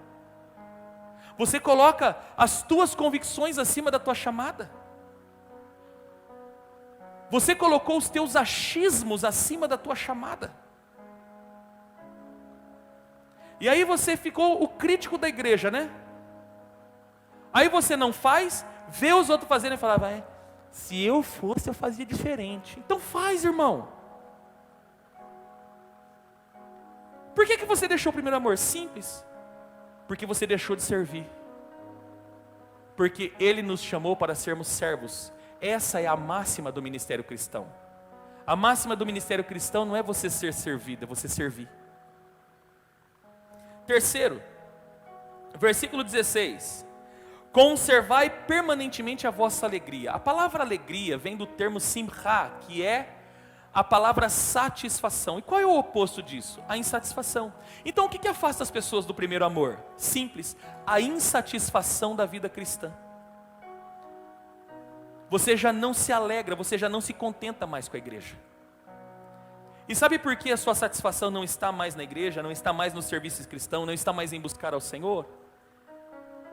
Você coloca as tuas convicções acima da tua chamada. Você colocou os teus achismos acima da tua chamada. E aí você ficou o crítico da igreja, né? Aí você não faz, vê os outros fazendo e fala, se eu fosse eu fazia diferente. Então faz, irmão. Por que você deixou o primeiro amor? Simples. Porque você deixou de servir. Porque Ele nos chamou para sermos servos. Essa é a máxima do ministério cristão. A máxima do ministério cristão não é você ser servido, é você servir. Terceiro, versículo 16. Conservai permanentemente a vossa alegria. A palavra alegria vem do termo simcha, que é a palavra satisfação. E qual é o oposto disso? A insatisfação. Então o que afasta as pessoas do primeiro amor? Simples, a insatisfação da vida cristã. Você já não se alegra, você já não se contenta mais com a igreja. E sabe por que a sua satisfação não está mais na igreja, não está mais nos serviços cristãos, não está mais em buscar ao Senhor?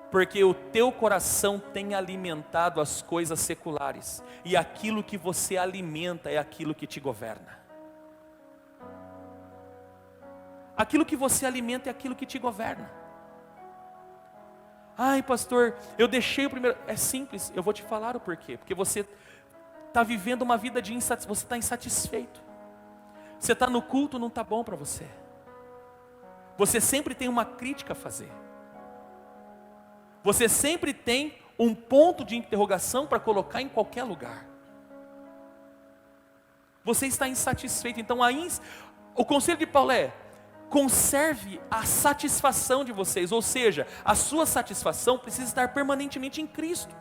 Porque o teu coração tem alimentado as coisas seculares, e aquilo que você alimenta é aquilo que te governa. Aquilo que você alimenta é aquilo que te governa. Pastor, eu deixei o primeiro. É simples, eu vou te falar o porquê. Porque você está vivendo uma vida de insatisfação, você está insatisfeito. Você está no culto, não está bom para você. você sempre tem uma crítica a fazer. Você sempre tem um ponto de interrogação para colocar em qualquer lugar. Você está insatisfeito. Então o conselho de Paulo é: conserve a satisfação de vocês. Ou seja, a sua satisfação precisa estar permanentemente em Cristo.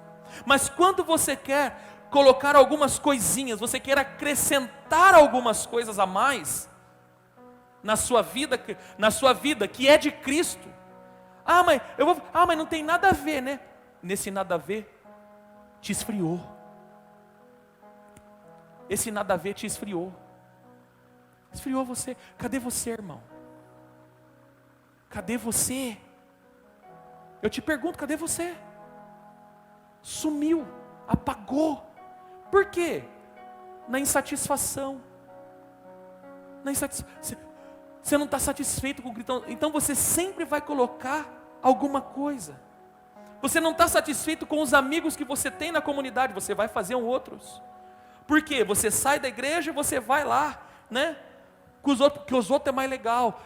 Mas quando você quer colocar algumas coisinhas, você quer acrescentar algumas coisas a mais na sua vida que é de Cristo. Mas não tem nada a ver, né? Nesse nada a ver te esfriou. Esse nada a ver te esfriou. Esfriou você. Cadê você, irmão? Cadê você? Eu te pergunto, cadê você? Sumiu, apagou. Por quê? Na insatisfação. Você não está satisfeito com o que então você sempre vai colocar alguma coisa. Você não está satisfeito com os amigos que você tem na comunidade, você vai fazer outros. Por quê? Você sai da igreja e você vai lá, né? Que os outros é mais legal.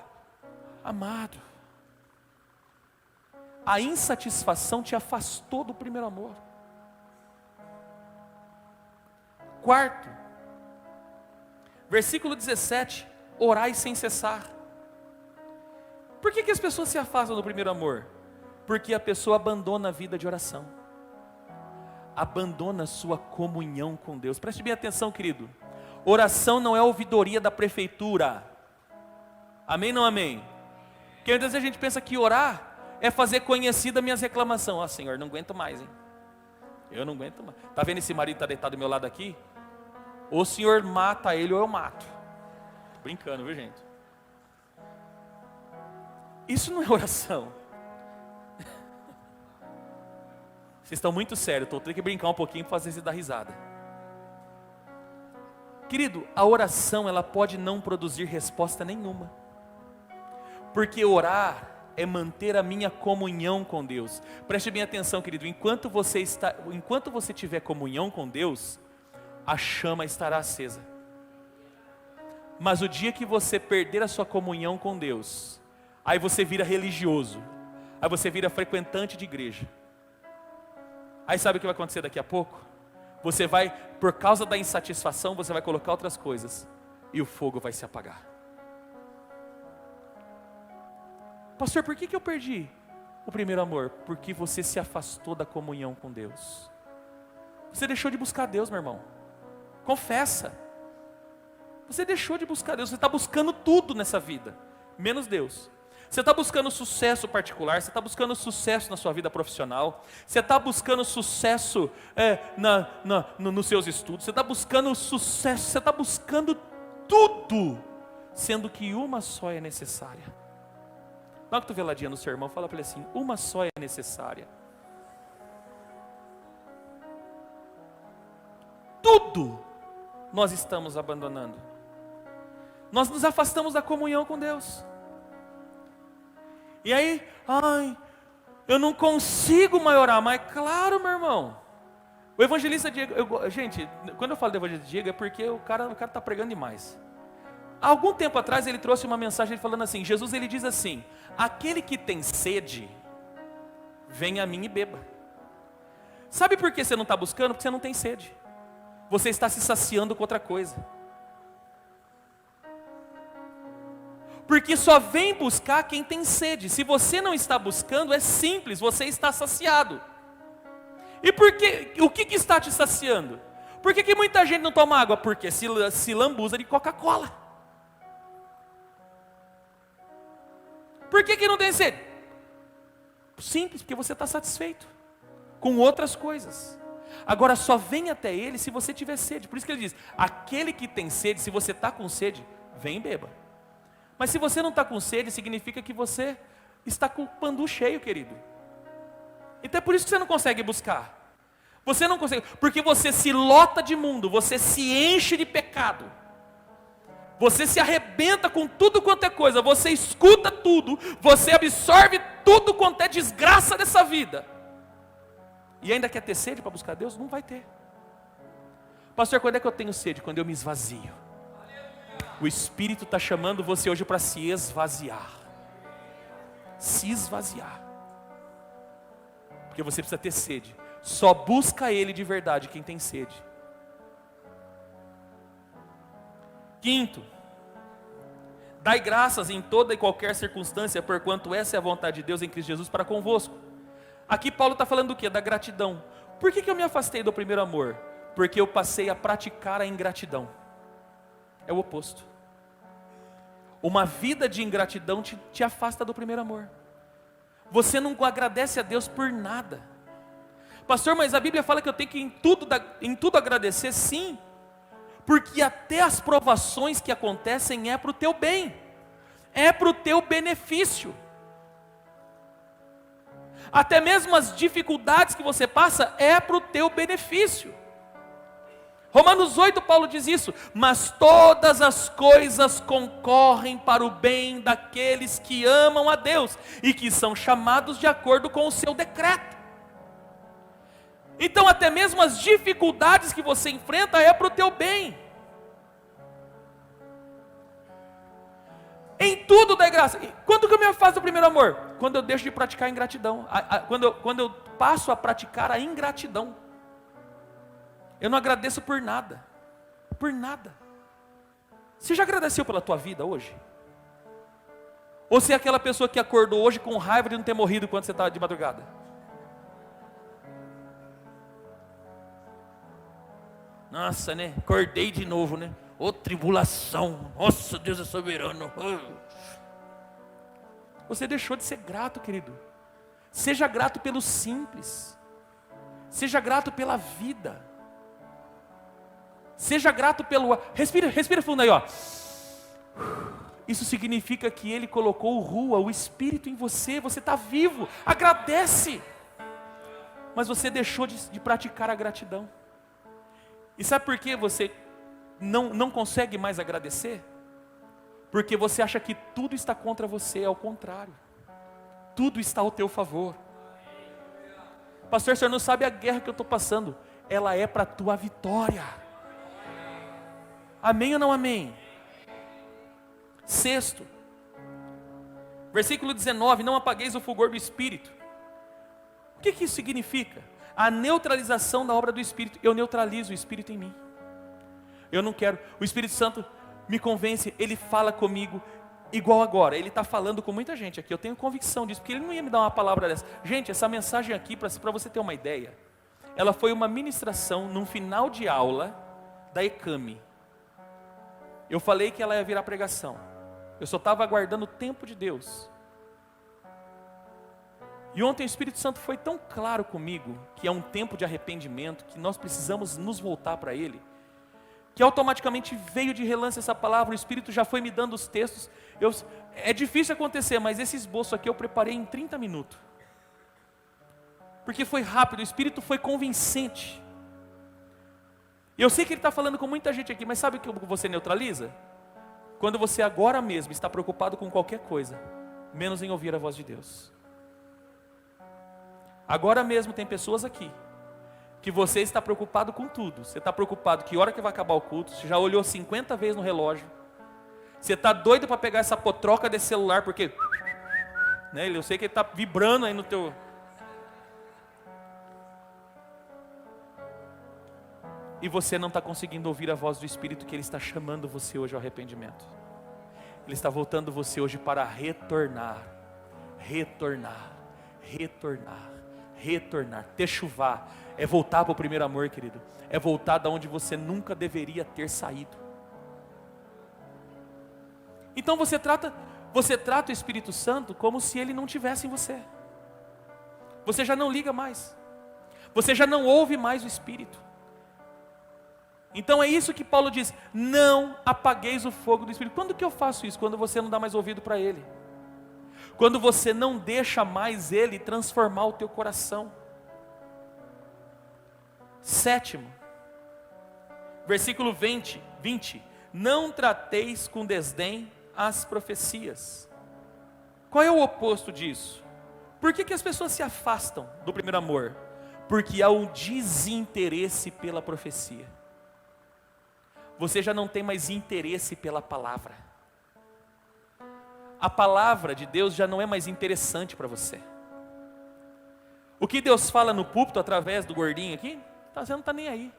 Amado, a insatisfação te afastou do primeiro amor. Quarto, versículo 17, orai sem cessar. Por que as pessoas se afastam do primeiro amor? Porque a pessoa abandona a vida de oração, abandona a sua comunhão com Deus. Preste bem atenção, querido. Oração não é ouvidoria da prefeitura. Amém ou não amém? Porque às vezes a gente pensa que orar é fazer conhecida minhas reclamações. Senhor, não aguento mais, hein? Eu não aguento mais. Está vendo esse marido que está deitado do meu lado aqui? Ou o Senhor mata ele ou eu mato. Tô brincando, viu, gente? Isso não é oração. Vocês estão muito sérios, estou tendo que brincar um pouquinho para fazer você dar risada. Querido, a oração ela pode não produzir resposta nenhuma. Porque orar é manter a minha comunhão com Deus. Preste bem atenção, querido, enquanto você tiver comunhão com Deus, a chama estará acesa. Mas o dia que você perder a sua comunhão com Deus, aí você vira religioso, aí você vira frequentante de igreja. Aí sabe o que vai acontecer daqui a pouco? Você vai, por causa da insatisfação, você vai colocar outras coisas, e o fogo vai se apagar. Pastor, por que eu perdi o primeiro amor? Porque você se afastou da comunhão com Deus. Você deixou de buscar Deus, meu irmão. Confessa. Você deixou de buscar Deus. Você está buscando tudo nessa vida, menos Deus. Você está buscando sucesso particular, você está buscando sucesso na sua vida profissional, você está buscando sucesso nos seus estudos, você está buscando sucesso, você está buscando tudo, sendo que uma só é necessária. Dá uma cotoveladinha no seu irmão, fala para ele assim: uma só é necessária. Tudo nós estamos abandonando. Nós nos afastamos da comunhão com Deus. E aí, eu não consigo mais orar. Mas claro, meu irmão, o evangelista Diego, gente, quando eu falo do evangelista Diego é porque o cara está pregando demais. Há algum tempo atrás ele trouxe uma mensagem falando assim: Jesus ele diz assim: aquele que tem sede, venha a mim e beba. Sabe por que você não está buscando? Porque você não tem sede. Você está se saciando com outra coisa. Porque só vem buscar quem tem sede. Se você não está buscando, é simples, você está saciado. E o que está te saciando? Por que muita gente não toma água? Porque se lambuza de Coca-Cola. Por que não tem sede? Simples, porque você está satisfeito com outras coisas. Agora só vem até Ele se você tiver sede. Por isso que Ele diz: aquele que tem sede, se você está com sede, vem e beba. Mas se você não está com sede, significa que você está com o pandu cheio, querido. Então é por isso que você não consegue buscar. Você não consegue, porque você se lota de mundo, você se enche de pecado. Você se arrebenta com tudo quanto é coisa, você escuta tudo, você absorve tudo quanto é desgraça dessa vida. E ainda quer ter sede para buscar Deus? Não vai ter. Pastor, quando é que eu tenho sede? Quando eu me esvazio. O Espírito está chamando você hoje para se esvaziar. se esvaziar. Porque você precisa ter sede. Só busca Ele de verdade quem tem sede. Quinto, dai graças em toda e qualquer circunstância, porquanto essa é a vontade de Deus em Cristo Jesus para convosco. Aqui Paulo está falando do quê? Da gratidão. Por que eu me afastei do primeiro amor? Porque eu passei a praticar a ingratidão. É o oposto. Uma vida de ingratidão te afasta do primeiro amor. Você não agradece a Deus por nada. Pastor, mas a Bíblia fala que eu tenho que em tudo agradecer. Sim, porque até as provações que acontecem é para o teu bem, é para o teu benefício. Até mesmo as dificuldades que você passa é para o teu benefício. Romanos 8, Paulo diz isso: mas todas as coisas concorrem para o bem daqueles que amam a Deus e que são chamados de acordo com o seu decreto. Então até mesmo as dificuldades que você enfrenta é para o teu bem. Em tudo dá graça. Quando que eu me afasto do primeiro amor? Quando eu deixo de praticar a ingratidão. Quando eu passo a praticar a ingratidão. Eu não agradeço por nada. Por nada. Você já agradeceu pela tua vida hoje? Ou você é aquela pessoa que acordou hoje com raiva de não ter morrido quando você estava de madrugada? Nossa, né? Acordei de novo, né? Ô tribulação. Nossa, Deus é soberano. Você deixou de ser grato, querido. Seja grato pelo simples. Seja grato pela vida. Seja grato pelo... Respira fundo aí, ó. Isso significa que Ele colocou o Rua, o Espírito em você. Você está vivo. Agradece. Mas você deixou de praticar a gratidão. E sabe por que você não consegue mais agradecer? Porque você acha que tudo está contra você. Ao contrário, tudo está ao teu favor. Pastor, o senhor não sabe a guerra que eu estou passando. Ela é para a tua vitória. Amém ou não amém? Sexto, versículo 19: não apagueis o fulgor do Espírito. O que isso significa? A neutralização da obra do Espírito. Eu neutralizo o Espírito em mim. Eu não quero. O Espírito Santo me convence, Ele fala comigo igual agora. Ele está falando com muita gente aqui, eu tenho convicção disso, porque Ele não ia me dar uma palavra dessa. Gente, essa mensagem aqui, para você ter uma ideia, ela foi uma ministração num final de aula da ECAMI. Eu falei que ela ia virar pregação. Eu só estava aguardando o tempo de Deus. E ontem o Espírito Santo foi tão claro comigo, que é um tempo de arrependimento, que nós precisamos nos voltar para Ele, que automaticamente veio de relance essa palavra. O Espírito já foi me dando os textos. É difícil acontecer, mas esse esboço aqui eu preparei em 30 minutos. Porque foi rápido, o Espírito foi convincente. E eu sei que Ele está falando com muita gente aqui, mas sabe o que você neutraliza? Quando você agora mesmo está preocupado com qualquer coisa, menos em ouvir a voz de Deus. Agora mesmo tem pessoas aqui, que você está preocupado com tudo. Você está preocupado que hora que vai acabar o culto, você já olhou 50 vezes no relógio. Você está doido para pegar essa potroca desse celular, porque... né, eu sei que ele está vibrando aí no teu... E você não está conseguindo ouvir a voz do Espírito, que Ele está chamando você hoje ao arrependimento. Ele está voltando você hoje para retornar. Retornar. Retornar. Retornar. Techuvá. É voltar para o primeiro amor, querido. É voltar da onde você nunca deveria ter saído. Então você trata o Espírito Santo como se Ele não tivesse em você. Você já não liga mais. Você já não ouve mais o Espírito. Então é isso que Paulo diz: não apagueis o fogo do Espírito. Quando que eu faço isso? Quando você não dá mais ouvido para Ele. Quando você não deixa mais Ele transformar o teu coração. Sétimo, versículo 20: não trateis com desdém as profecias. Qual é o oposto disso? Por que as pessoas se afastam do primeiro amor? Porque há um desinteresse pela profecia. Você já não tem mais interesse pela palavra. a palavra de Deus já não é mais interessante para você. O que Deus fala no púlpito através do gordinho aqui, você não está nem aí.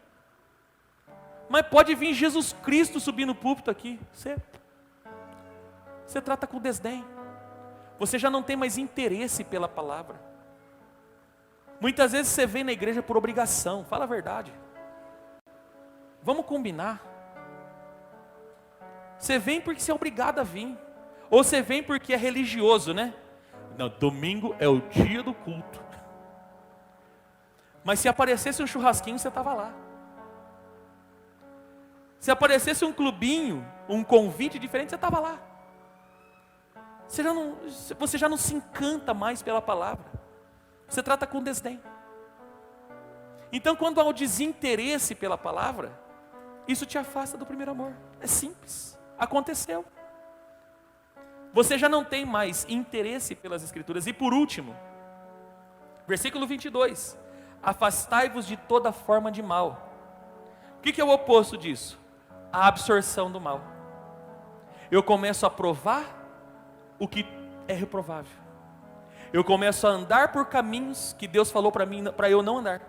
Mas pode vir Jesus Cristo subir no púlpito aqui, você trata com desdém. Você já não tem mais interesse pela palavra. Muitas vezes você vem na igreja por obrigação, fala a verdade. Vamos combinar. Você vem porque você é obrigado a vir. Ou você vem porque é religioso, né? Não, domingo é o dia do culto. Mas se aparecesse um churrasquinho, você estava lá. Se aparecesse um clubinho, um convite diferente, você estava lá. Você já não se encanta mais pela palavra. Você trata com desdém. Então, quando há o desinteresse pela palavra, isso te afasta do primeiro amor. É simples. Aconteceu. Você já não tem mais interesse pelas Escrituras. E por último, versículo 22. Afastai-vos de toda forma de mal. O que é o oposto disso? A absorção do mal. Eu começo a provar o que é reprovável. Eu começo a andar por caminhos que Deus falou para mim, para eu não andar.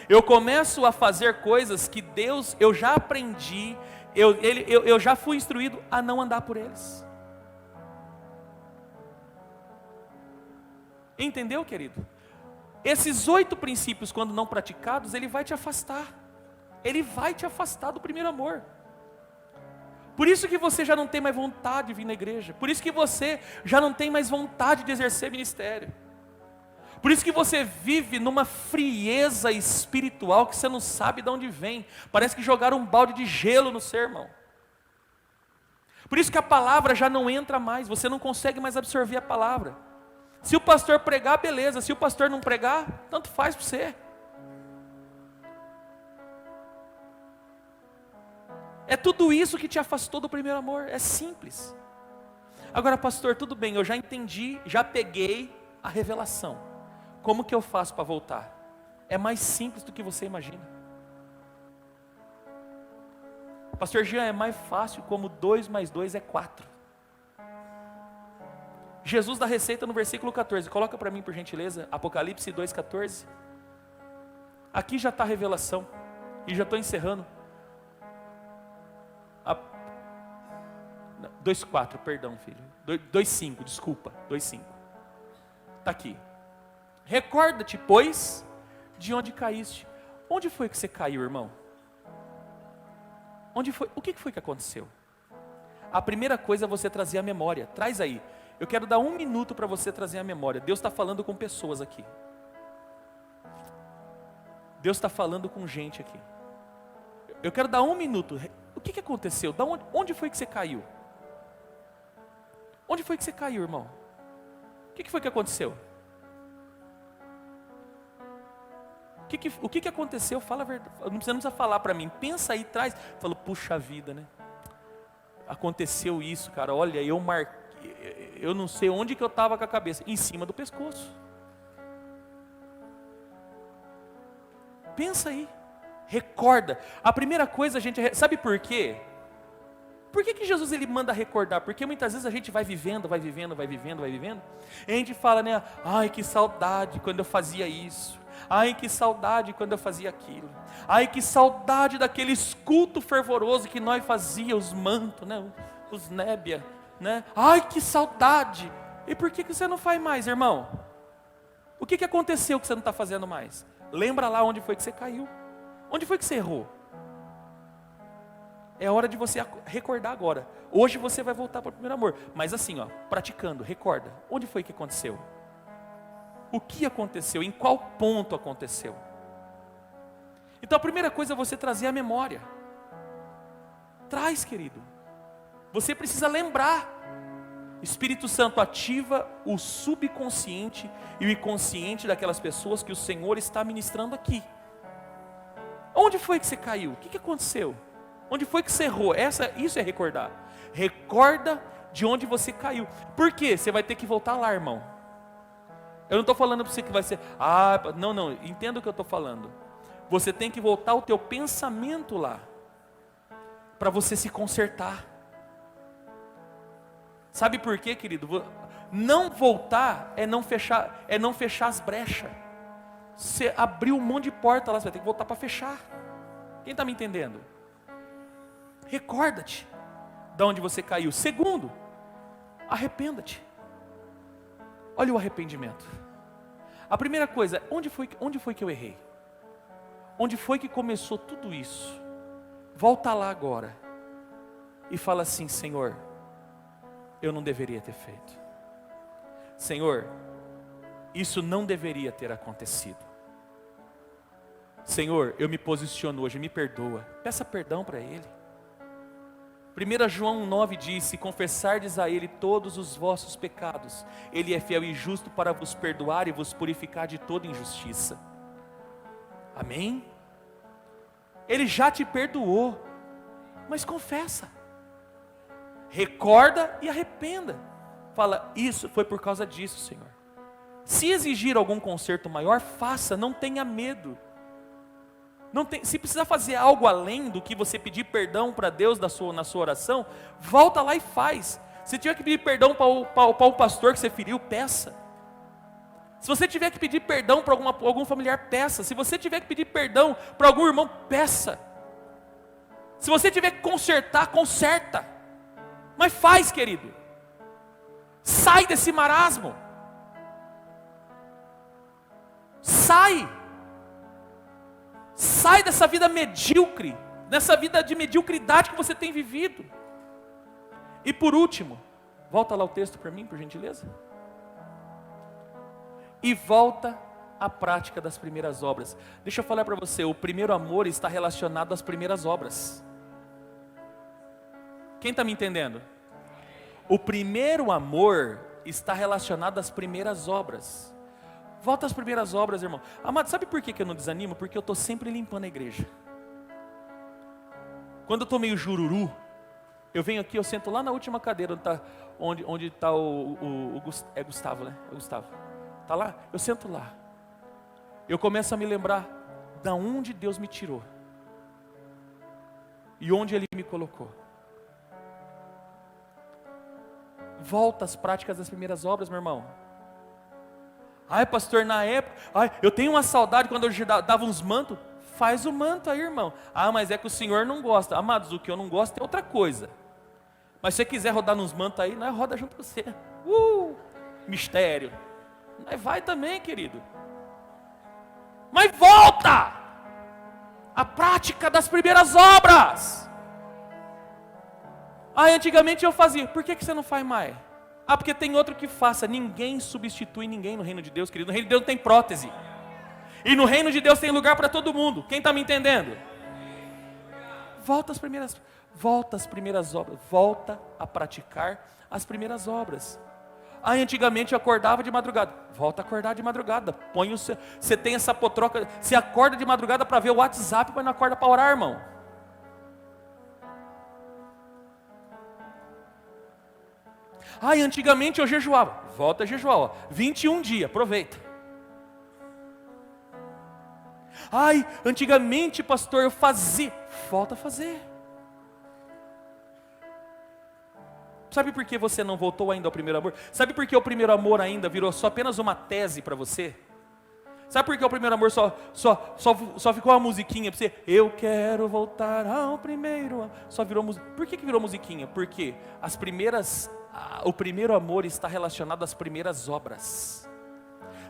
Eu começo a fazer coisas que Deus, eu já aprendi, eu já fui instruído a não andar por eles. Entendeu, querido? Esses 8 princípios, quando não praticados, ele vai te afastar. Ele vai te afastar do primeiro amor. Por isso que você já não tem mais vontade de vir na igreja. Por isso que você já não tem mais vontade de exercer ministério. Por isso que você vive numa frieza espiritual que você não sabe de onde vem. Parece que jogaram um balde de gelo no seu irmão. Por isso que a palavra já não entra mais. Você não consegue mais absorver a palavra. Se o pastor pregar, beleza. Se o pastor não pregar, tanto faz para você. É tudo isso que te afastou do primeiro amor. É simples. Agora, pastor, tudo bem, eu já entendi, já peguei a revelação. Como que eu faço para voltar? É mais simples do que você imagina. Pastor Jean, é mais fácil como 2 mais 2 é 4. Jesus dá receita no versículo 14. Coloca para mim, por gentileza, Apocalipse 2,14. Aqui já está a revelação. E já estou encerrando. 2,4, perdão, filho. 2,5, desculpa. 2,5. Está aqui. Recorda-te, pois, de onde caíste. Onde foi que você caiu, irmão? Onde foi? O que foi que aconteceu? A primeira coisa é você trazer a memória. Traz aí. Eu quero dar 1 minuto para você trazer a memória. Deus está falando com pessoas aqui. Deus está falando com gente aqui. Eu quero dar 1 minuto. O que aconteceu? Onde foi que você caiu? Onde foi que você caiu, irmão? O que foi que aconteceu? O que aconteceu? Fala a verdade. Não precisa falar para mim. Pensa aí, traz. Fala, puxa vida, né? Aconteceu isso, cara. Olha, eu não sei onde que eu estava com a cabeça. Em cima do pescoço. Pensa aí. Recorda. A primeira coisa a gente... Sabe por quê? Por que Jesus ele manda recordar? Porque muitas vezes a gente vai vivendo. E a gente fala, né? Ai, que saudade quando eu fazia isso. Ai, que saudade quando eu fazia aquilo. Ai, que saudade daqueles cultos fervorosos que nós fazíamos, os mantos, né? Os nébia, né? Ai, que saudade. E por que você não faz mais, irmão? O que aconteceu que você não está fazendo mais? Lembra lá onde foi que você caiu. Onde foi que você errou? É hora de você recordar agora. Hoje você vai voltar para o primeiro amor. Mas assim, ó, praticando, recorda. Onde foi que aconteceu? O que aconteceu? Em qual ponto aconteceu? Então a primeira coisa é você trazer a memória. Traz, querido. Você precisa lembrar. Espírito Santo ativa o subconsciente e o inconsciente daquelas pessoas que o Senhor está ministrando aqui. Onde foi que você caiu? O que aconteceu? Onde foi que você errou? Isso é recordar. Recorda de onde você caiu. Por quê? Você vai ter que voltar lá, irmão. Eu não estou falando para você que vai ser... não, entenda o que eu estou falando. Você tem que voltar o teu pensamento lá. Para você se consertar. Sabe por quê, querido? Não voltar é não fechar as brechas. Você abriu um monte de porta lá, você vai ter que voltar para fechar. Quem está me entendendo? Recorda-te de onde você caiu. Segundo, arrependa-te. Olha o arrependimento. A primeira coisa, onde foi que eu errei? Onde foi que começou tudo isso? Volta lá agora e fala assim: Senhor, eu não deveria ter feito. Senhor, isso não deveria ter acontecido. Senhor, eu me posiciono hoje, me perdoa. Peça perdão para Ele. 1 João 9 diz: se confessardes a Ele todos os vossos pecados, Ele é fiel e justo para vos perdoar e vos purificar de toda injustiça. Amém? Ele já te perdoou, mas confessa, recorda e arrependa. Fala: isso foi por causa disso, Senhor. Se exigir algum conserto maior, faça, não tenha medo. Se precisar fazer algo além do que você pedir perdão para Deus na sua oração, volta lá e faz. Se tiver que pedir perdão para o pastor que você feriu, peça. Se você tiver que pedir perdão para algum familiar, peça. Se você tiver que pedir perdão para algum irmão, peça. Se você tiver que consertar, conserta. Mas faz, querido. Sai desse marasmo. Sai dessa vida medíocre, dessa vida de mediocridade que você tem vivido. E por último, volta lá o texto para mim, por gentileza. E volta à prática das primeiras obras. Deixa eu falar para você, o primeiro amor está relacionado às primeiras obras. Quem está me entendendo? O primeiro amor está relacionado às primeiras obras. Volta às primeiras obras, irmão. Amado, sabe por que eu não desanimo? Porque eu estou sempre limpando a igreja. Quando eu estou meio jururu, eu venho aqui, eu sento lá na última cadeira, onde está o Gustavo, né? É o Gustavo. Está lá? Eu sento lá. Eu começo a me lembrar da onde Deus me tirou. E onde Ele me colocou. Volta às práticas das primeiras obras, meu irmão. Ai, pastor, na época, eu tenho uma saudade quando eu dava uns mantos. Faz o manto aí, irmão. Ah, mas é que o Senhor não gosta. Amados, o que eu não gosto é outra coisa. Mas se você quiser rodar nos mantos aí, nós roda junto com você. Mistério. Nós vai também, querido. Mas volta à prática das primeiras obras. Antigamente eu fazia. Por que você não faz mais? Porque tem outro que faça. Ninguém substitui ninguém no reino de Deus, querido. No reino de Deus não tem prótese. E no reino de Deus tem lugar para todo mundo. Quem está me entendendo? Volta às primeiras obras. Volta a praticar as primeiras obras. Antigamente eu acordava de madrugada. Volta a acordar de madrugada. Você tem essa potroca. Você acorda de madrugada para ver o WhatsApp, mas não acorda para orar, irmão. Antigamente eu jejuava. Volta a jejuar, 21 dias, aproveita. Antigamente, pastor, eu fazia. Volta a fazer. Sabe por que você não voltou ainda ao primeiro amor? Sabe por que o primeiro amor ainda virou só apenas uma tese para você? Sabe por que o primeiro amor só ficou uma musiquinha para você? Eu quero voltar ao primeiro amor. Só virou música. Por que virou musiquinha? Porque o primeiro amor está relacionado às primeiras obras.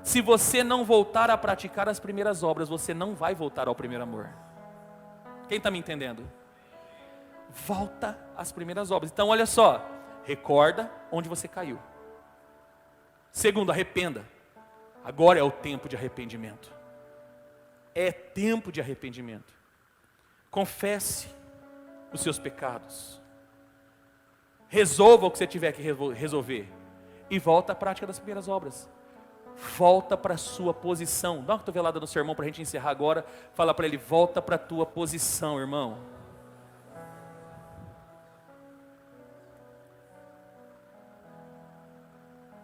Se você não voltar a praticar as primeiras obras, você não vai voltar ao primeiro amor. Quem está me entendendo? Volta às primeiras obras. Então olha só, recorda onde você caiu. Segundo, arrependa. Agora é o tempo de arrependimento. É tempo de arrependimento. Confesse os seus pecados. Resolva o que você tiver que resolver. E volta à prática das primeiras obras. Volta para a sua posição. Dá uma cotovelada no seu irmão para a gente encerrar agora. Fala para ele: volta para a tua posição, irmão.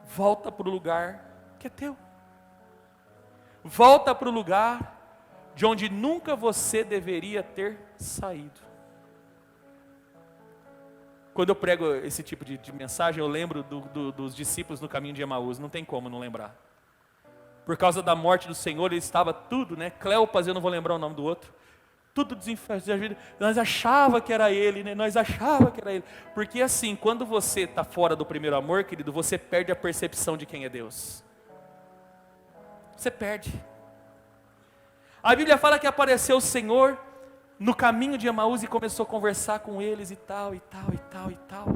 Volta para o lugar que é teu. Volta para o lugar de onde nunca você deveria ter saído. Quando eu prego esse tipo de mensagem, eu lembro dos discípulos no caminho de Emaús, não tem como não lembrar. Por causa da morte do Senhor, ele estava tudo, né? Cleopas, eu não vou lembrar o nome do outro. Tudo desenfreado. Nós achava que era ele, né? Nós achava que era ele. Porque assim, quando você está fora do primeiro amor, querido, você perde a percepção de quem é Deus. Você perde. A Bíblia fala que apareceu o Senhor no caminho de Emaús e começou a conversar com eles e tal, e tal, e tal, e tal.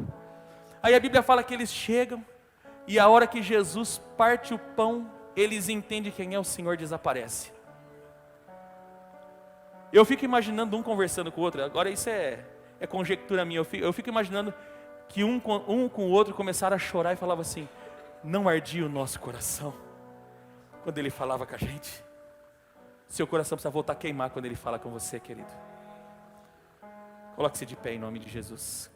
Aí a Bíblia fala que eles chegam e a hora que Jesus parte o pão, eles entendem quem é o Senhor, desaparece. Eu fico imaginando um conversando com o outro, agora isso é conjectura minha, eu fico imaginando que um com o outro começaram a chorar e falavam assim, não ardia o nosso coração quando ele falava com a gente? Seu coração precisa voltar a queimar quando ele fala com você, querido. Coloque-se de pé em nome de Jesus.